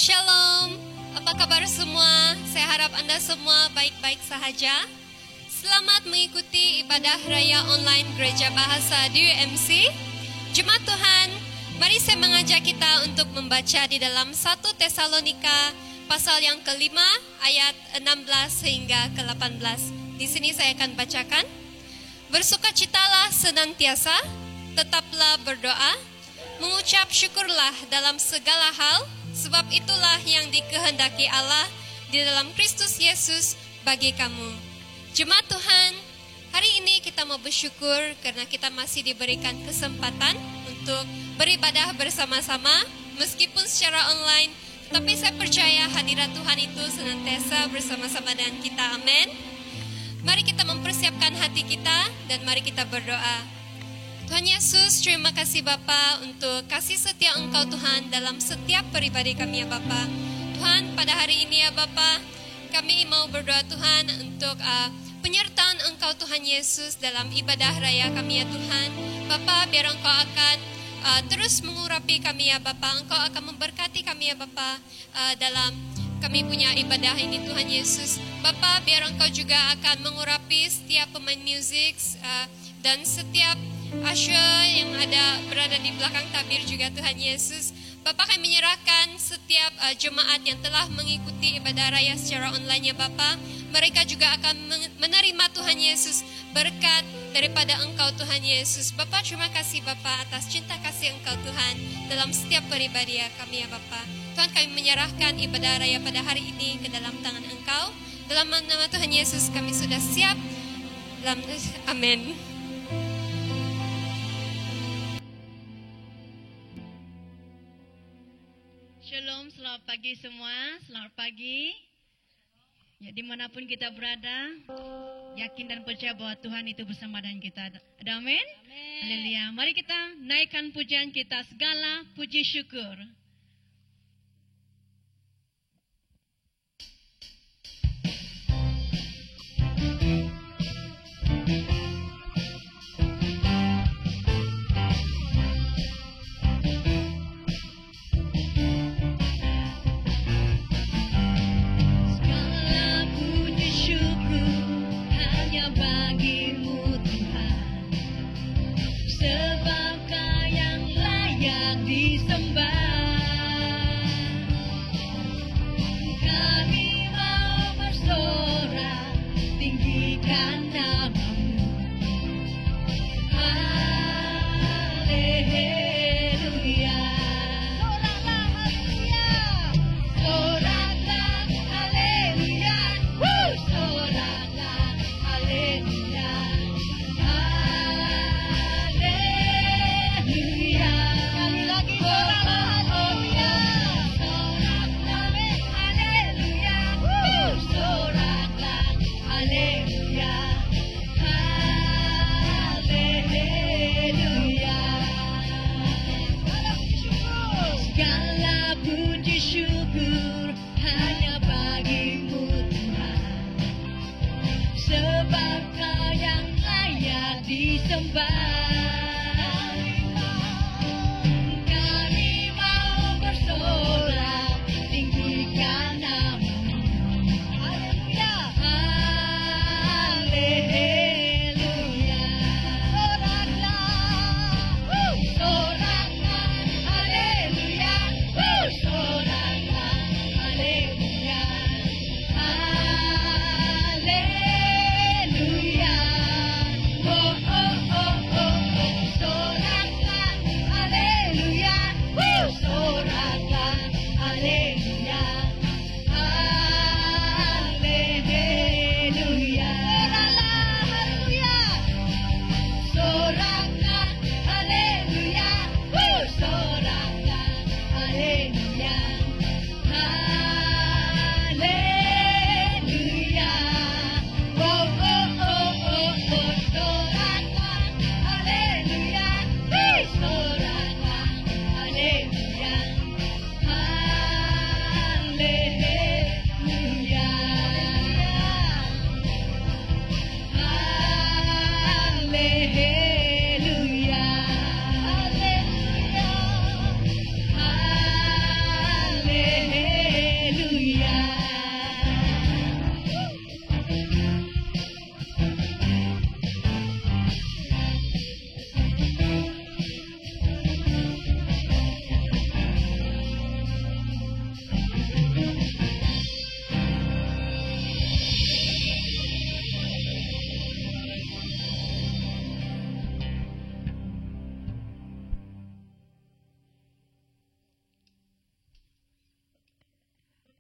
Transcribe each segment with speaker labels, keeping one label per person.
Speaker 1: Shalom, apa kabar semua? Saya harap Anda semua baik-baik sahaja. Selamat mengikuti ibadah raya online Gereja Bahasa DUMC. Jemaat Tuhan, mari saya mengajak kita untuk membaca di dalam 1 Tesalonika pasal yang kelima ayat 16 hingga ke-18. Di sini saya akan bacakan. Bersukacitalah senantiasa, tetaplah berdoa, mengucap syukurlah dalam segala hal, sebab itulah yang dikehendaki Allah di dalam Kristus Yesus bagi kamu. Jemaat Tuhan, hari ini kita mau bersyukur karena kita masih diberikan kesempatan untuk beribadah bersama-sama, meskipun secara online, tetapi saya percaya hadirat Tuhan itu senantiasa bersama-sama dengan kita. Amin. Mari kita mempersiapkan hati kita dan mari kita berdoa. Tuhan Yesus, terima kasih Bapa untuk kasih setia Engkau Tuhan dalam setiap pribadi kami ya Bapa. Tuhan, pada hari ini ya Bapa, kami mau berdoa Tuhan untuk penyertaan Engkau Tuhan Yesus dalam ibadah raya kami ya Tuhan. Bapa, biar Engkau akan terus mengurapi kami ya Bapa. Engkau akan memberkati kami ya Bapa dalam kami punya ibadah ini Tuhan Yesus. Bapa, biar Engkau juga akan mengurapi setiap pemain musik dan setiap Asya yang berada di belakang tabir juga Tuhan Yesus. Bapak, kami menyerahkan setiap jemaat yang telah mengikuti ibadah raya secara online ya Bapak. Mereka juga akan menerima Tuhan Yesus berkat daripada Engkau Tuhan Yesus. Bapak, terima kasih Bapak atas cinta kasih Engkau Tuhan dalam setiap pribadi kami ya Bapak. Tuhan, kami menyerahkan ibadah raya pada hari ini ke dalam tangan Engkau. Dalam nama Tuhan Yesus kami sudah siap. Amin.
Speaker 2: Shalom, selamat pagi semua, selamat pagi. Ya, dimanapun kita berada, yakin dan percaya bahwa Tuhan itu bersama dengan kita. Ada amin? Haleluya. Mari kita naikkan pujian kita, segala puji syukur.
Speaker 3: Bagimu Tuhan, sebab Kau yang layak disembah. Kami mau bersorak, tinggikan nama-Mu. Haleluya. Soraklah haleluya. Soraklah haleluya. Haleluya. Kali lagi soraklah haleluya. Soraklah haleluya. Soraklah haleluya. Haleluya.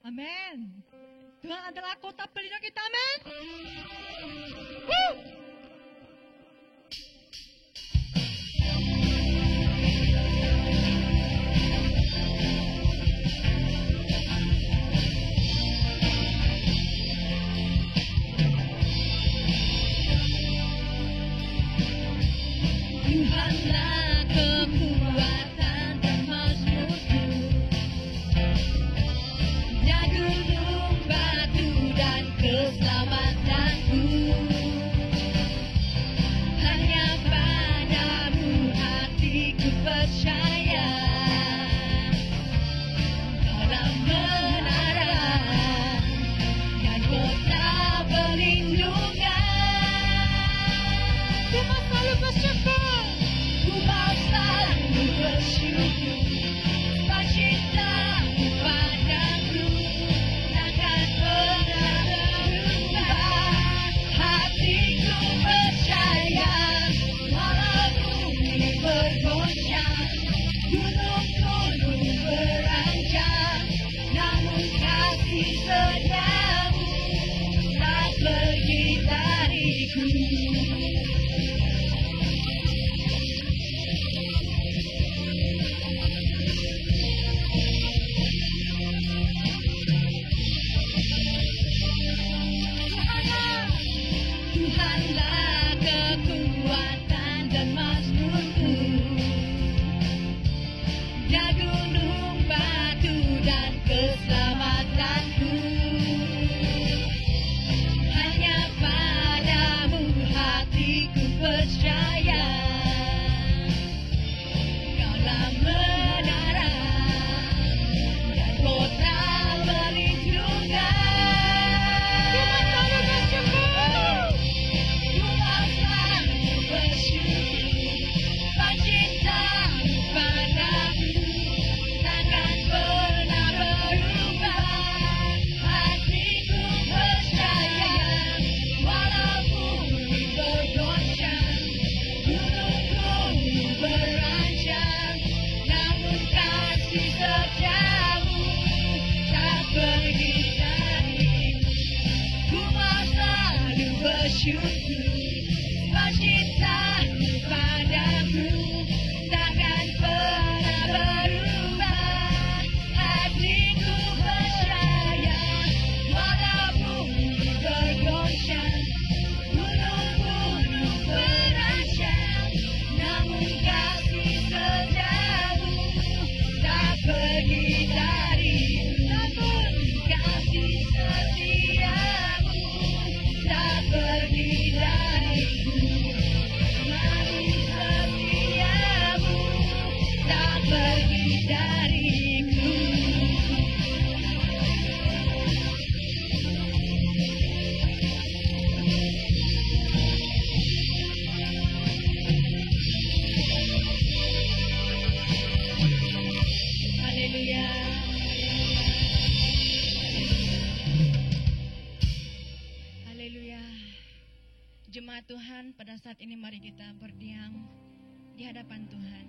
Speaker 3: Amin. Tuhan adalah kota pelindung kita. Amin. Woo! Tuhanlah kekuatan dan mazmurku, ya gunung batu dan keselamatanku. Hanya padamu hatiku percaya, Kaulah menara dan kota perlindungan. Ku mau selalu bersyukur, ku mau selalu bersyukur. Sebab cintamu padaku takkan pernah berubah. Hatiku percaya, walau bumi bergoncang, gunung-gunung beranjak, namun kasih setiamu tak pergi dariku. Tuhanlah kekuatan dan mazmurku, ya gunung batu dan keselamatanku. Hanya padamu hatiku percaya, Kaulah menara dan kota perlindungan. Ku mau selalu bersyukur, sebab cintamu padaku takkan pernah berubah. Hatiku percaya, walau bumi bergoncang, gunung-gunung beranjak, namun kasih setiamu tak pergi dariku. Ku mau selalu bersyukur, sebab cintamu padaku takkan pernah berubah. Hatiku percaya, walau bumi bergoncang, gunung-gunung beranjak, namun kasih setiamu tak pergi dariku. Namun kasih setiamu tak pergi dariku. Kasih setiamu tak pergi dariku. Haleluya. Haleluya.
Speaker 2: Jemaat Tuhan, pada saat ini mari kita berdiam di hadapan Tuhan.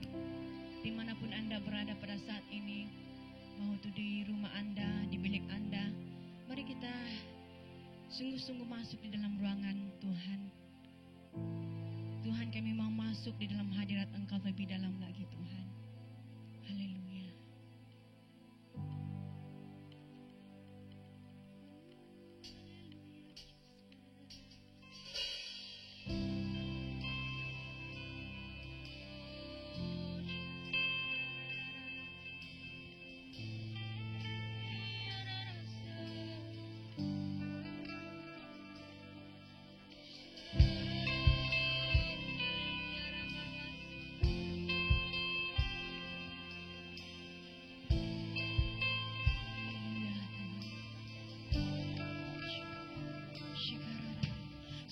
Speaker 2: Dimanapun Anda berada pada saat ini, mau itu di rumah Anda, di bilik Anda, mari kita sungguh-sungguh masuk di dalam ruangan Tuhan. Tuhan, kami mau masuk di dalam hadirat Engkau lebih dalam lagi Tuhan. Haleluya.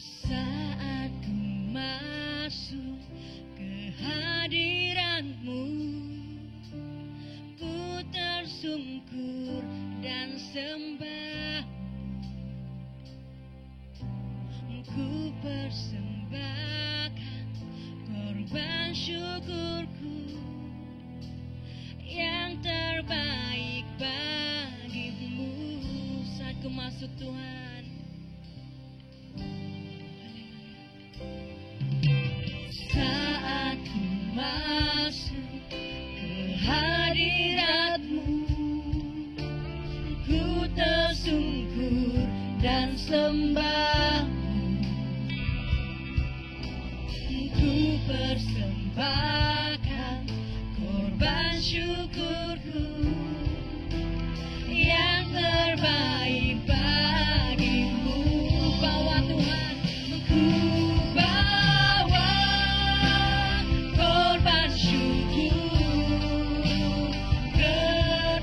Speaker 3: Saat ku masuk ke hadirat-Mu, ku tersungkur dan sembah. Ku persembahkan korban syukurku yang terbaik bagimu.
Speaker 2: masuk Tuhan. Saat ku masuk ke hadirat-Mu, ku tersungkur dan sembah-Mu, ku persembahkan korban syukurku yang terbaik bagimu. Bawa Tuhan, ku bawa korban syukur ke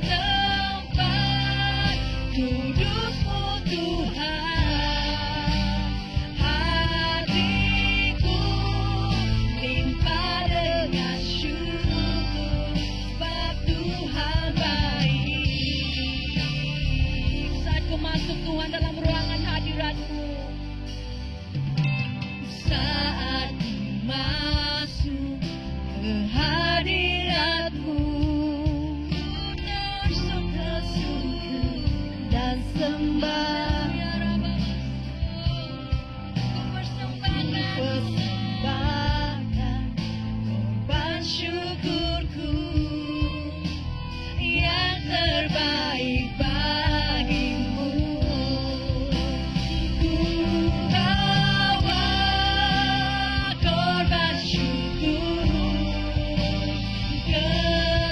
Speaker 2: tempat kudus-Mu Tuhan. Hatiku limpah dengan syukur, sebab Tuhan baik. Saat ku masuk Tuhan dalam ruangan hadirat-Mu, saat ku masuk ke hadirat-Mu, ku tersungkur dan sembah. Ku persembahkan korban syukurku yang terbaik bagimu. Ku bawa korban syukur ke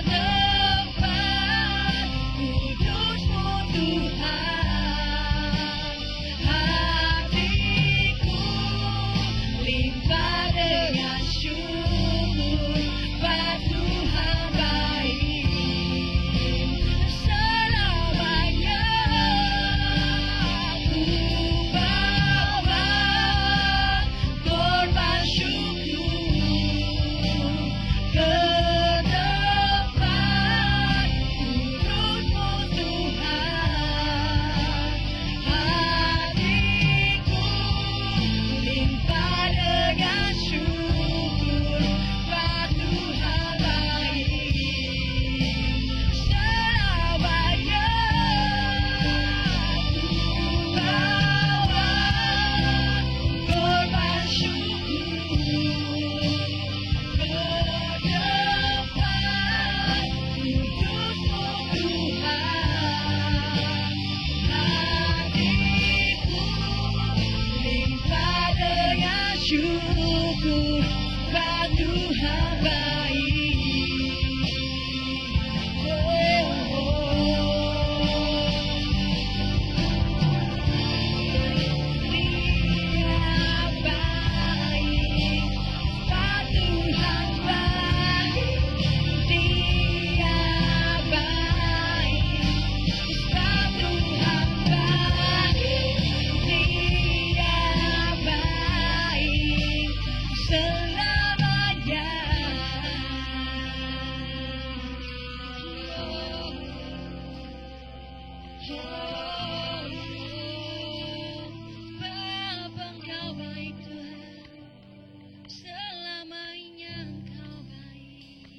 Speaker 2: tempat kudus-Mu Tuhan. Hatiku limpah dengan syukur, sebab Tuhan baik. Selamanya ku bawa korban syukur ke tempat kudus-Mu Tuhan. Hatiku limpah dengan syukur, sebab Tuhan baik. Selamanya ku bawa korban syukur ke tempat kudus-Mu Tuhan. Hatiku limpah dengan syukur, sebab Tuhan baik. Dia baik, sebab Tuhan baik. Dia baik, sebab Tuhan baik. Dia baik selamanya. Bapa, Engkau baik Tuhan, selamanya Engkau baik.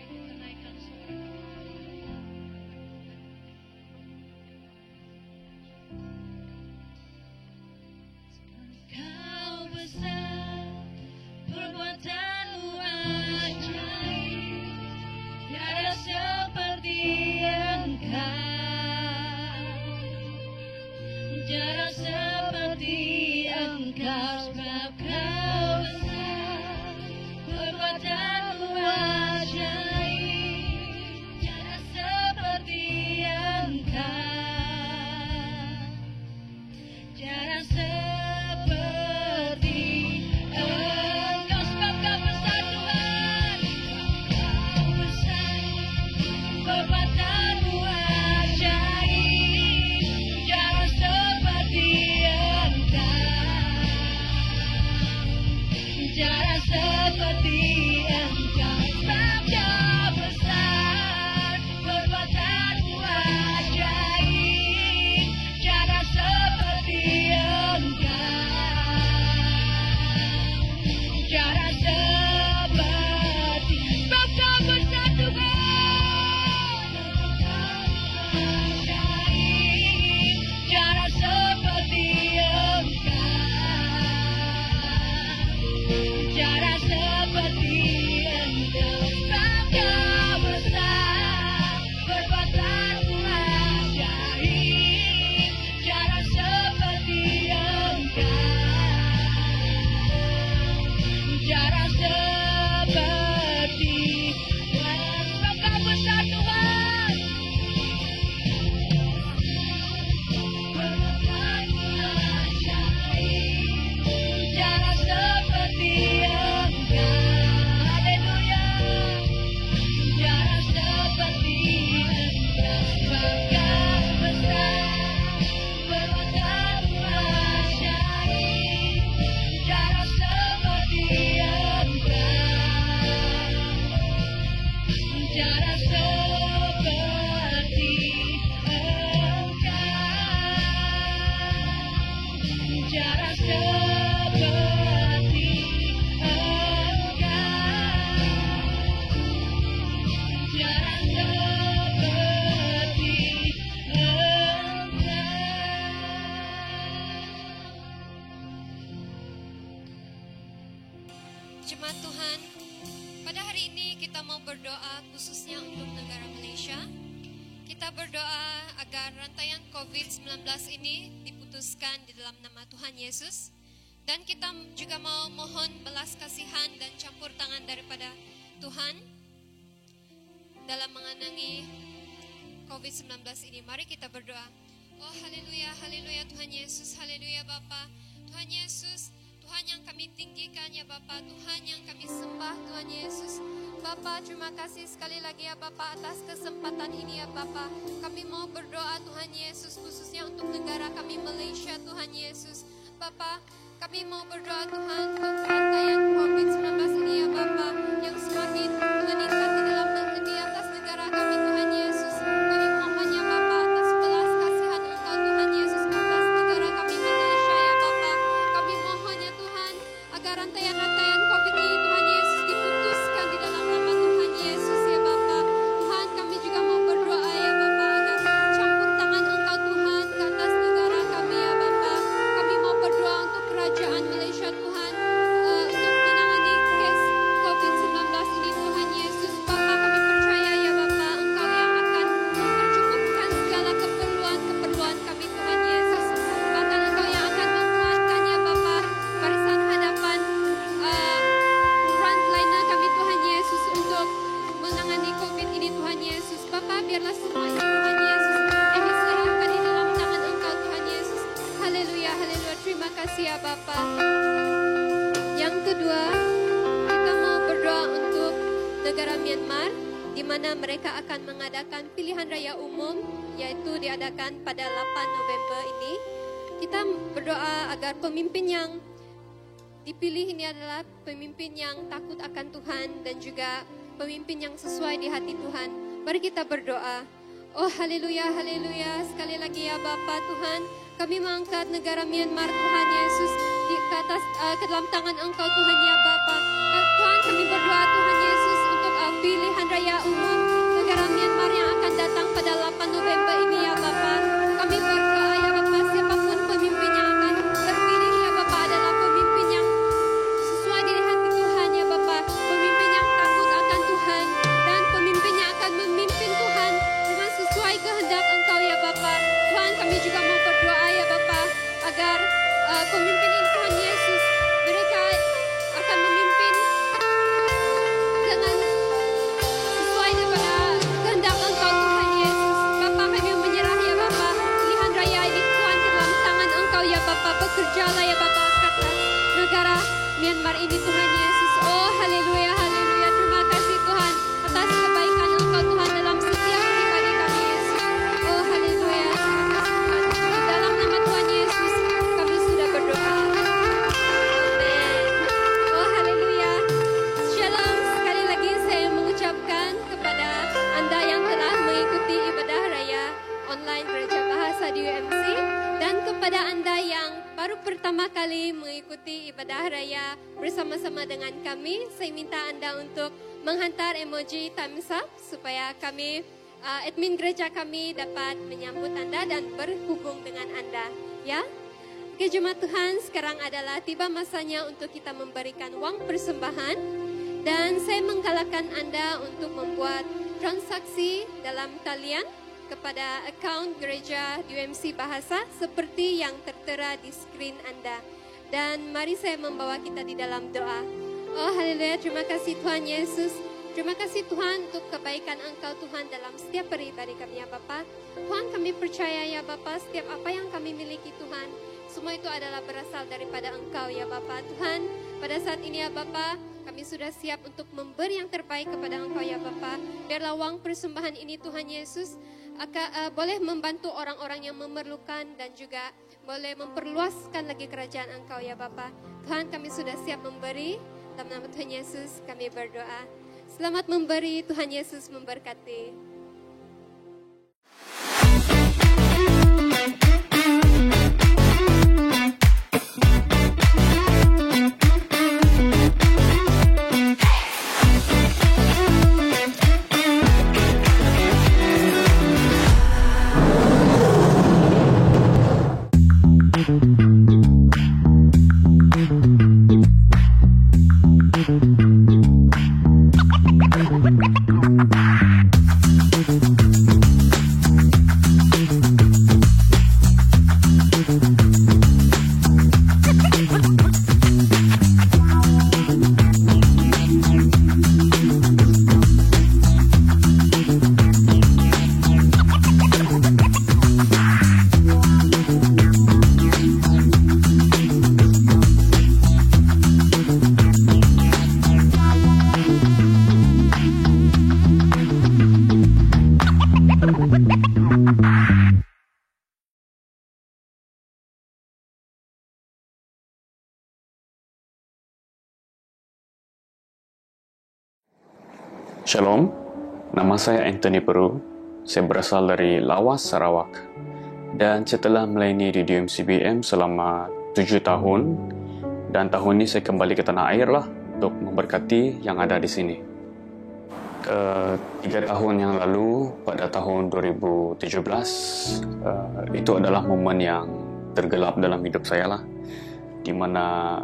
Speaker 2: Kita naikkan suara. Kau besar, perbuatan-Mu ajaib, tiada seperti Engkau, tiada seperti Engkau, sebab Kau besar, perbuatan-Mu ajaib, tiada seperti Engkau, tiada seperti Engkau, sebab Kau besar Tuhan. Kau besar, perbuatan-Mu ajaib, tiada seperti Engkau, tiada seperti Engkau, sebab Kau besar, perbuatan-Mu
Speaker 1: Jemaat Tuhan, pada hari ini kita mau berdoa khususnya untuk negara Malaysia. Kita berdoa agar rantaian COVID-19 ini diputuskan di dalam nama Tuhan Yesus. Dan kita juga mau mohon belas kasihan dan campur tangan daripada Tuhan dalam mengenangi COVID-19 ini. Mari kita berdoa. Oh haleluya, haleluya Tuhan Yesus, haleluya Bapa. Tuhan Yesus, Tuhan yang kami tinggikan ya Bapa, Tuhan yang kami sembah Tuhan Yesus. Bapa, terima kasih sekali lagi ya Bapa atas kesempatan ini ya Bapa. Kami mau berdoa Tuhan Yesus khususnya untuk negara kami Malaysia Tuhan Yesus. Bapa, kami mau berdoa Tuhan untuk rantaian COVID-19 ini ya Bapa yang semakin meningkat di atas negara kami Tuhan Yesus. Kami mohon ya Bapa atas belas kasihan Engkau Tuhan Yesus atas negara kami Malaysia ya Bapa. Kami mohon ya Tuhan agar rantaian-rantaian COVID ini Tuhan Yesus diputuskan di dalam nama Tuhan Yesus ya Bapa. Tuhan, kami juga mau berdoa ya Bapa agar campur tangan Engkau Tuhan ke atas negara kami ya Bapa. Kami mau berdoa untuk kerajaan Malaysia Tuhan untuk menangani kes COVID-19 ini Tuhan Yesus. Bapa, kami percaya ya Bapa Engkau yang akan mencukupkan segala keperluan kami Tuhan Yesus. Bahkan Engkau yang akan menguatkan ya Bapa barisan hadapan frontliner kami Tuhan Yesus untuk menangani COVID ini Tuhan Yesus. Bapa, biarlah semua ini Tuhan Yesus kami serahkan di dalam tangan Engkau Tuhan Yesus. Haleluya, haleluya. Terima kasih ya Bapa. Yang kedua, kita mau berdoa untuk negara Myanmar di mana mereka akan mengadakan pilihan raya umum yaitu diadakan pada 8 November ini. Kita berdoa agar pemimpin yang dipilih ini adalah pemimpin yang takut akan Tuhan dan juga pemimpin yang sesuai di hati Tuhan. Mari kita berdoa. Oh haleluya, haleluya. Sekali lagi ya Bapa Tuhan, kami mengangkat negara Myanmar Tuhan Yesus ke dalam tangan Engkau Tuhan ya Bapa. Tuhan, kami berdoa Tuhan Yesus untuk pilihan raya umum negara Myanmar yang akan datang pada 8 November ini ya Bapa. Kami berdoa ya Bapa, siapapun pemimpin yang akan terpilih ya Bapa adalah pemimpin yang sesuai di hati Tuhan ya Bapa. Pemimpin yang takut akan Tuhan dan pemimpin yang akan memimpin Tuhan dengan sesuai kehendak Engkau ya Bapa. Tuhan, kami juga mau berdoa ya Bapa agar pemimpin ini Tuhan Yesus mereka akan memimpin dengan sesuai daripada kehendak Engkau Tuhan Yesus. Bapa, kami menyerah ya Bapa pilihan raya ini Tuhan ke dalam tangan Engkau ya Bapa. Bekerjalah ya Bapa atas negara Myanmar ini Tuhan Yesus. Oh haleluya, haleluya. Terima kasih Tuhan atas kebaikan Engkau Tuhan dalam setiap pribadi kami Yesus. Oh haleluya. Di dalam nama Tuhan Yesus kami sudah berdoa. Amin. Oh haleluya. Shalom. Sekali lagi saya mengucapkan kepada Anda yang telah mengikuti ibadah raya online Gereja Bahasa di UMC dan kepada Anda yang baru pertama kali mengikuti ibadah raya bersama-sama dengan kami, saya minta Anda untuk menghantar emoji thumbs up supaya kami admin gereja kami dapat menyambut Anda dan berhubung dengan Anda, ya. Oke jemaat Tuhan, sekarang adalah tiba masanya untuk kita memberikan wang persembahan dan saya menggalakkan Anda untuk membuat transaksi dalam talian kepada akaun gereja UMC Bahasa seperti yang tertera di skrin Anda. Dan mari saya membawa kita di dalam doa. Oh haleluya, terima kasih Tuhan Yesus. Terima kasih Tuhan untuk kebaikan Engkau Tuhan dalam setiap pribadi kami ya Bapa. Tuhan, kami percaya ya Bapa setiap apa yang kami miliki Tuhan, semua itu adalah berasal daripada Engkau ya Bapa. Tuhan, pada saat ini ya Bapa, kami sudah siap untuk memberi yang terbaik kepada Engkau ya Bapa. Biarlah wang persembahan ini Tuhan Yesus boleh membantu orang-orang yang memerlukan dan juga boleh memperluaskan lagi kerajaan Engkau ya Bapa. Tuhan, kami sudah siap memberi. Dalam nama Tuhan Yesus kami berdoa. Selamat memberi, Tuhan Yesus memberkati.
Speaker 4: Shalom, nama saya Anthony Peru. Saya berasal dari Lawas, Sarawak. Dan setelah melayani di DMCBM selama 7 tahun, dan tahun ini saya kembali ke tanah air lah untuk memberkati yang ada di sini. 3 tahun yang lalu, pada tahun 2017, itu adalah momen yang tergelap dalam hidup saya lah, di mana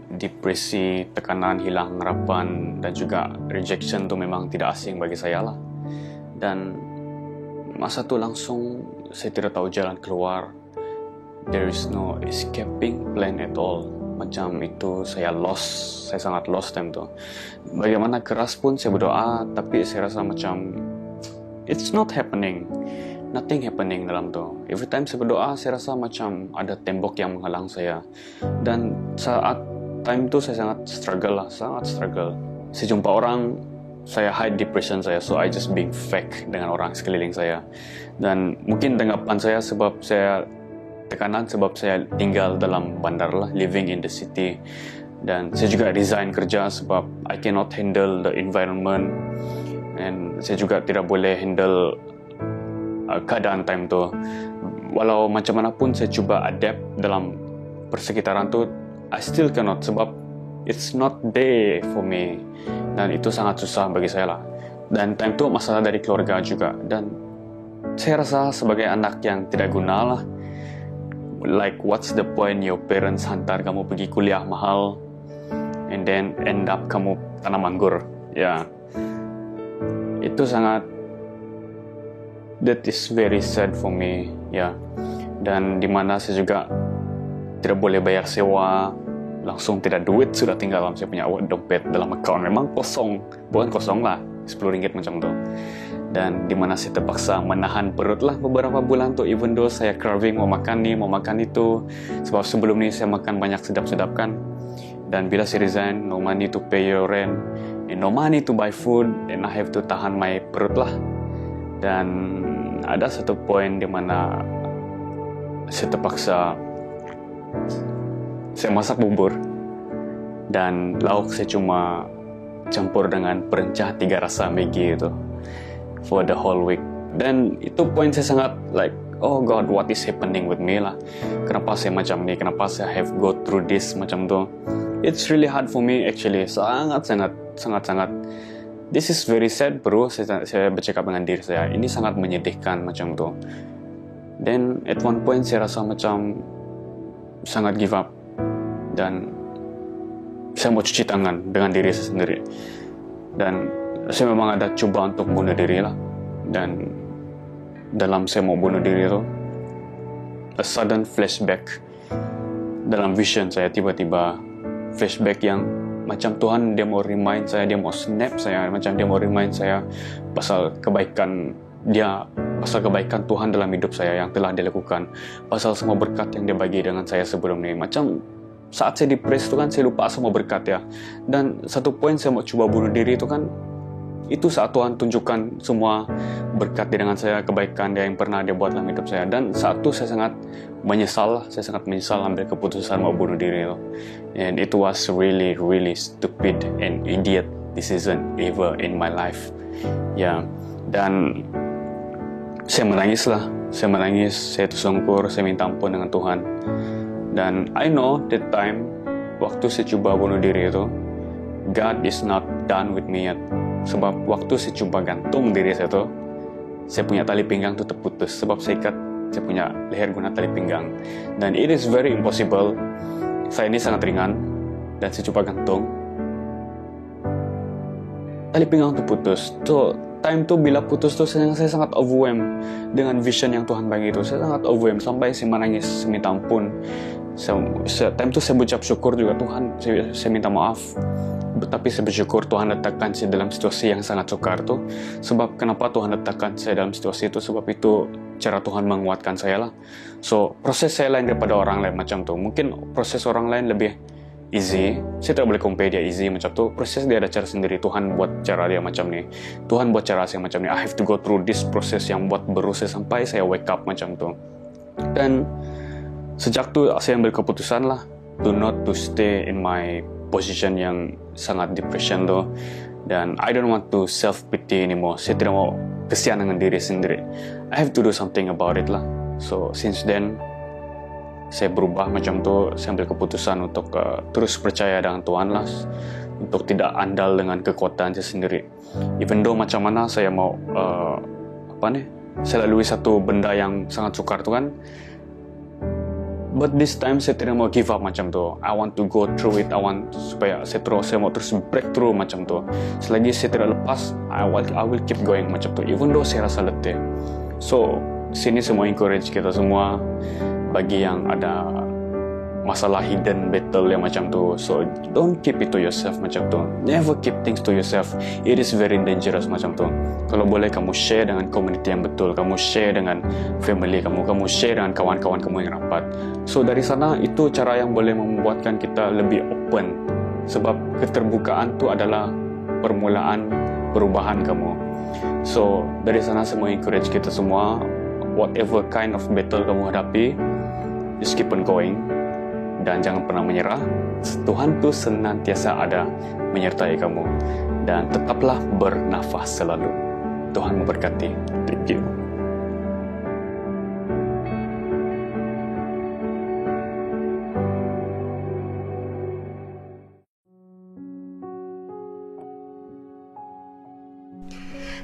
Speaker 4: depresi, tekanan, hilang harapan, dan juga rejection itu memang tidak asing bagi saya lah. Dan masa itu langsung saya tidak tahu jalan keluar. There is no escaping plan at all. Macam itu saya sangat lost time tu. Bagaimana keras pun saya berdoa, tapi saya rasa macam it's not happening. Nothing happening dalam tu. Every time saya berdoa, saya rasa macam ada tembok yang menghalang saya. Dan saat time tu saya sangat struggle. Saya jumpa orang, saya hide depression saya, so I just being fake dengan orang sekeliling saya. Dan mungkin tanggapan saya sebab saya tekanan sebab saya tinggal dalam bandar lah, living in the city. Dan saya juga resign kerja sebab I cannot handle the environment, and saya juga tidak boleh handle keadaan time tu. Walau macam mana pun saya cuba adapt dalam persekitaran tu, I still cannot sebab it's not there for me. Dan itu sangat susah bagi saya lah. Dan time tu masalah dari keluarga juga. Dan saya rasa sebagai anak yang tidak guna lah. Like, what's the point your parents hantar kamu pergi kuliah mahal and then end up kamu tanam anggur. Ya, itu sangat, that is very sad for me. Ya, dan dimana saya juga tidak boleh bayar sewa, langsung tidak duit, sudah tinggal dalam saya punya dompet, dalam account memang kosong, bukan kosong lah, 10 ringgit macam tu. Dan dimana saya terpaksa menahan perut lah beberapa bulan tu, even though saya craving mau makan ni, mau makan itu, sebab sebelum ni saya makan banyak sedap-sedap kan. Dan bila saya resign, no money to pay your rent, and no money to buy food, and I have to tahan my perut lah. Dan ada satu point dimana saya terpaksa saya masak bubur dan lauk saya cuma campur dengan perencah 3 rasa Maggi itu for the whole week. Dan itu point saya sangat like, oh God, what is happening with me lah, kenapa saya macam ni, kenapa saya have go through this macam tu. It's really hard for me actually, sangat. This is very sad bro. Saya bercakap dengan diri saya, ini sangat menyedihkan macam tu. Then at one point saya rasa macam sangat give up, dan saya mau cuci tangan dengan diri saya sendiri. Dan saya memang ada cuba untuk bunuh diri lah. Dan dalam saya mau bunuh diri itu, a sudden flashback dalam vision saya, tiba-tiba flashback yang macam Tuhan dia mau remind saya, dia mau snap saya, macam dia mau remind saya pasal kebaikan dia, pasal kebaikan Tuhan dalam hidup saya yang telah dia lakukan, pasal semua berkat yang dia bagi dengan saya sebelum ni. Macam saat saya depresi tu kan, saya lupa semua berkat ya. Dan satu poin saya mau cuba bunuh diri itu kan, itu saat Tuhan tunjukkan semua berkat dia dengan saya, kebaikan dia yang pernah dia buat dalam hidup saya. Dan saat itu saya sangat menyesal ambil keputusan mau bunuh diri itu. And it was really stupid and idiot decision ever in my life. Ya, dan saya menangis, saya tersungkur, saya minta ampun dengan Tuhan. Dan I know that time, waktu saya cuba bunuh diri itu, God is not done with me yet. Sebab waktu saya cuba gantung diri saya tu, saya punya tali pinggang tu terputus. Sebab saya ikat, saya punya leher guna tali pinggang. Dan it is very impossible. Saya ini sangat ringan, dan saya cuba gantung, tali pinggang tu putus. So, time tu bila putus tu saya sangat overwhelmed dengan vision yang Tuhan bagi itu. Saya sangat overwhelmed sampai saya menangis, saya minta ampun. Time tu saya berucap syukur juga, Tuhan, saya minta maaf. Tapi saya bersyukur Tuhan letakkan saya dalam situasi yang sangat sukar tu. Sebab kenapa Tuhan letakkan saya dalam situasi itu? Sebab itu cara Tuhan menguatkan saya lah. So proses saya lain daripada orang lain macam tu. Mungkin proses orang lain lebih easy. Saya tak boleh compare dia easy macam tu. Proses dia ada cara sendiri. Tuhan buat cara dia macam ni. Tuhan buat cara saya macam ni. I have to go through this process yang buat berusaha sampai saya wake up macam tu. Dan sejak tu saya ambil keputusan lah to not to stay in my position yang sangat depression tu. Dan I don't want to self-pity anymore. Saya tidak mau kesian dengan diri sendiri. I have to do something about it lah. So, since then, saya berubah macam tu. Saya ambil keputusan untuk terus percaya dengan Tuhan lah. Untuk tidak andal dengan kekuatan saya sendiri. Even though macam mana saya mau saya lalui satu benda yang sangat sukar tu kan, but this time saya tidak mau give up macam tu. I want to go through it. I want supaya saya mau terus breakthrough macam tu. Selagi saya tidak lepas, I will keep going macam tu, even though saya rasa letih. So sini semua encourage kita semua, bagi yang ada masalah hidden battle yang macam tu, so don't keep it to yourself macam tu. Never keep things to yourself. It is very dangerous macam tu. Kalau boleh kamu share dengan community yang betul, kamu share dengan family kamu share dengan kawan-kawan kamu yang rapat. So dari sana itu cara yang boleh membuatkan kita lebih open, sebab keterbukaan tu adalah permulaan perubahan kamu. So dari sana semua encourage kita semua, whatever kind of battle kamu hadapi, just keep on going. Dan jangan pernah menyerah. Tuhan tu senantiasa ada menyertai kamu. Dan tetaplah bernafas selalu. Tuhan memberkati. Thank you.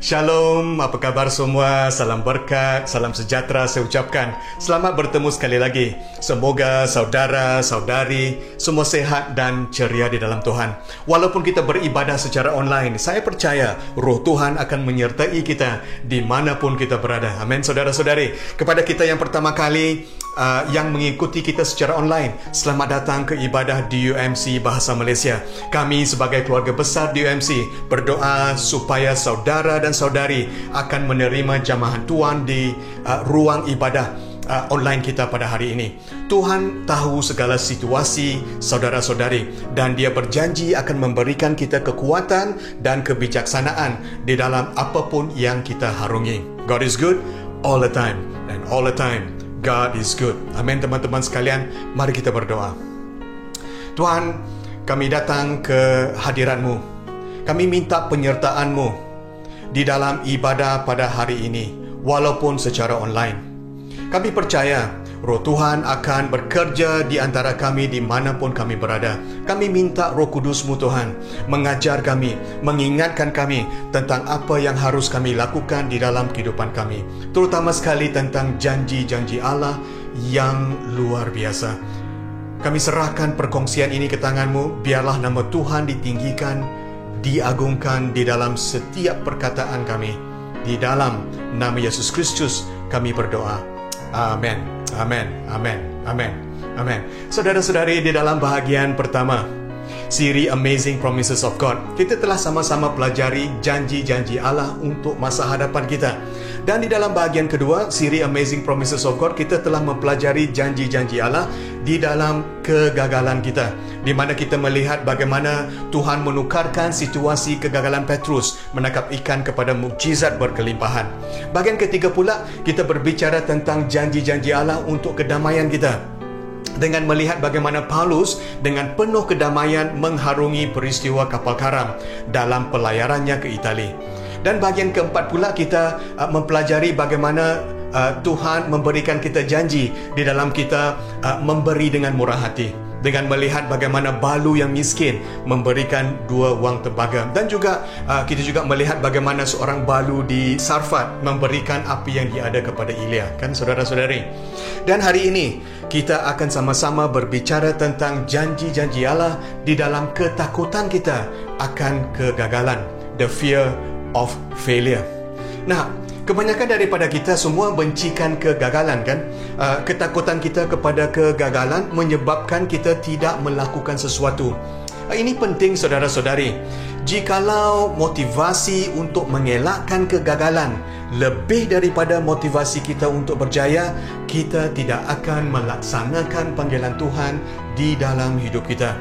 Speaker 5: Shalom, apa kabar semua? Salam berkat, salam sejahtera saya ucapkan. Selamat bertemu sekali lagi. Semoga saudara-saudari semua sehat dan ceria di dalam Tuhan. Walaupun kita beribadah secara online, saya percaya Roh Tuhan akan menyertai kita dimanapun kita berada. Amin, saudara-saudari. Kepada kita yang pertama kali yang mengikuti kita secara online, selamat datang ke ibadah di UMC Bahasa Malaysia. Kami sebagai keluarga besar di UMC berdoa supaya saudara dan saudari akan menerima jamahan Tuhan di ruang ibadah online kita pada hari ini. Tuhan tahu segala situasi saudara-saudari, dan Dia berjanji akan memberikan kita kekuatan dan kebijaksanaan di dalam apapun yang kita harungi. God is good all the time, and all the time God is good. Amin, teman-teman sekalian. Mari kita berdoa. Tuhan, kami datang ke hadirat-Mu. Kami minta penyertaan-Mu di dalam ibadah pada hari ini, walaupun secara online. Kami percaya Roh Tuhan akan bekerja di antara kami dimanapun kami berada. Kami minta Roh Kudus-Mu Tuhan mengajar kami, mengingatkan kami tentang apa yang harus kami lakukan di dalam kehidupan kami, terutama sekali tentang janji-janji Allah yang luar biasa. Kami serahkan perkongsian ini ke tangan-Mu. Biarlah nama Tuhan ditinggikan, diagungkan di dalam setiap perkataan kami. Di dalam nama Yesus Kristus kami berdoa. Amin. Amin. Amin. Amin. Amin. Saudara-saudari, di dalam bahagian pertama siri Amazing Promises of God, kita telah sama-sama pelajari janji-janji Allah untuk masa hadapan kita. Dan di dalam bahagian kedua siri Amazing Promises of God, kita telah mempelajari janji-janji Allah di dalam kegagalan kita, di mana kita melihat bagaimana Tuhan menukarkan situasi kegagalan Petrus menangkap ikan kepada mukjizat berkelimpahan. Bahagian ketiga pula, kita berbicara tentang janji-janji Allah untuk kedamaian kita, dengan melihat bagaimana Paulus dengan penuh kedamaian mengharungi peristiwa kapal karam dalam pelayarannya ke Itali. Dan bahagian keempat pula, kita mempelajari bagaimana Tuhan memberikan kita janji di dalam kita memberi dengan murah hati, dengan melihat bagaimana balu yang miskin memberikan 2 wang tembaga. Dan juga kita juga melihat bagaimana seorang balu di Sarfat memberikan api yang dia ada kepada Ilya, kan saudara-saudari. Dan hari ini kita akan sama-sama berbicara tentang janji-janji Allah di dalam ketakutan kita akan kegagalan, the fear of failure. Nah, kebanyakan daripada kita semua bencikan kegagalan, kan? Ketakutan kita kepada kegagalan menyebabkan kita tidak melakukan sesuatu. Ini penting, saudara-saudari. Jikalau motivasi untuk mengelakkan kegagalan lebih daripada motivasi kita untuk berjaya, kita tidak akan melaksanakan panggilan Tuhan di dalam hidup kita.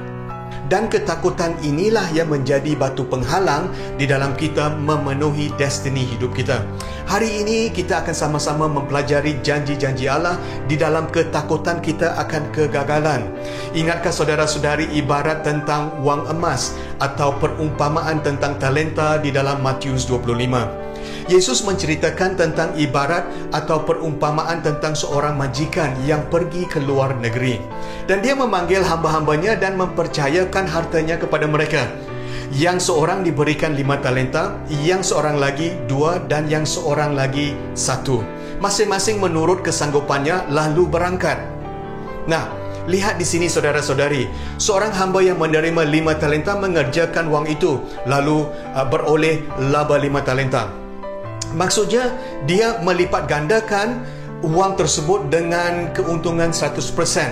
Speaker 5: Dan ketakutan inilah yang menjadi batu penghalang di dalam kita memenuhi destiny hidup kita. Hari ini kita akan sama-sama mempelajari janji-janji Allah di dalam ketakutan kita akan kegagalan. Ingatkah saudara-saudari ibarat tentang wang emas atau perumpamaan tentang talenta di dalam Matius 25? Yesus menceritakan tentang ibarat atau perumpamaan tentang seorang majikan yang pergi ke luar negeri. Dan dia memanggil hamba-hambanya dan mempercayakan hartanya kepada mereka. Yang seorang diberikan 5 talenta, yang seorang lagi 2, dan yang seorang lagi 1. Masing-masing menurut kesanggupannya lalu berangkat. Nah, lihat di sini saudara-saudari, seorang hamba yang menerima 5 talenta mengerjakan wang itu, lalu beroleh laba 5 talenta. Maksudnya, dia melipat gandakan wang tersebut dengan keuntungan 100%.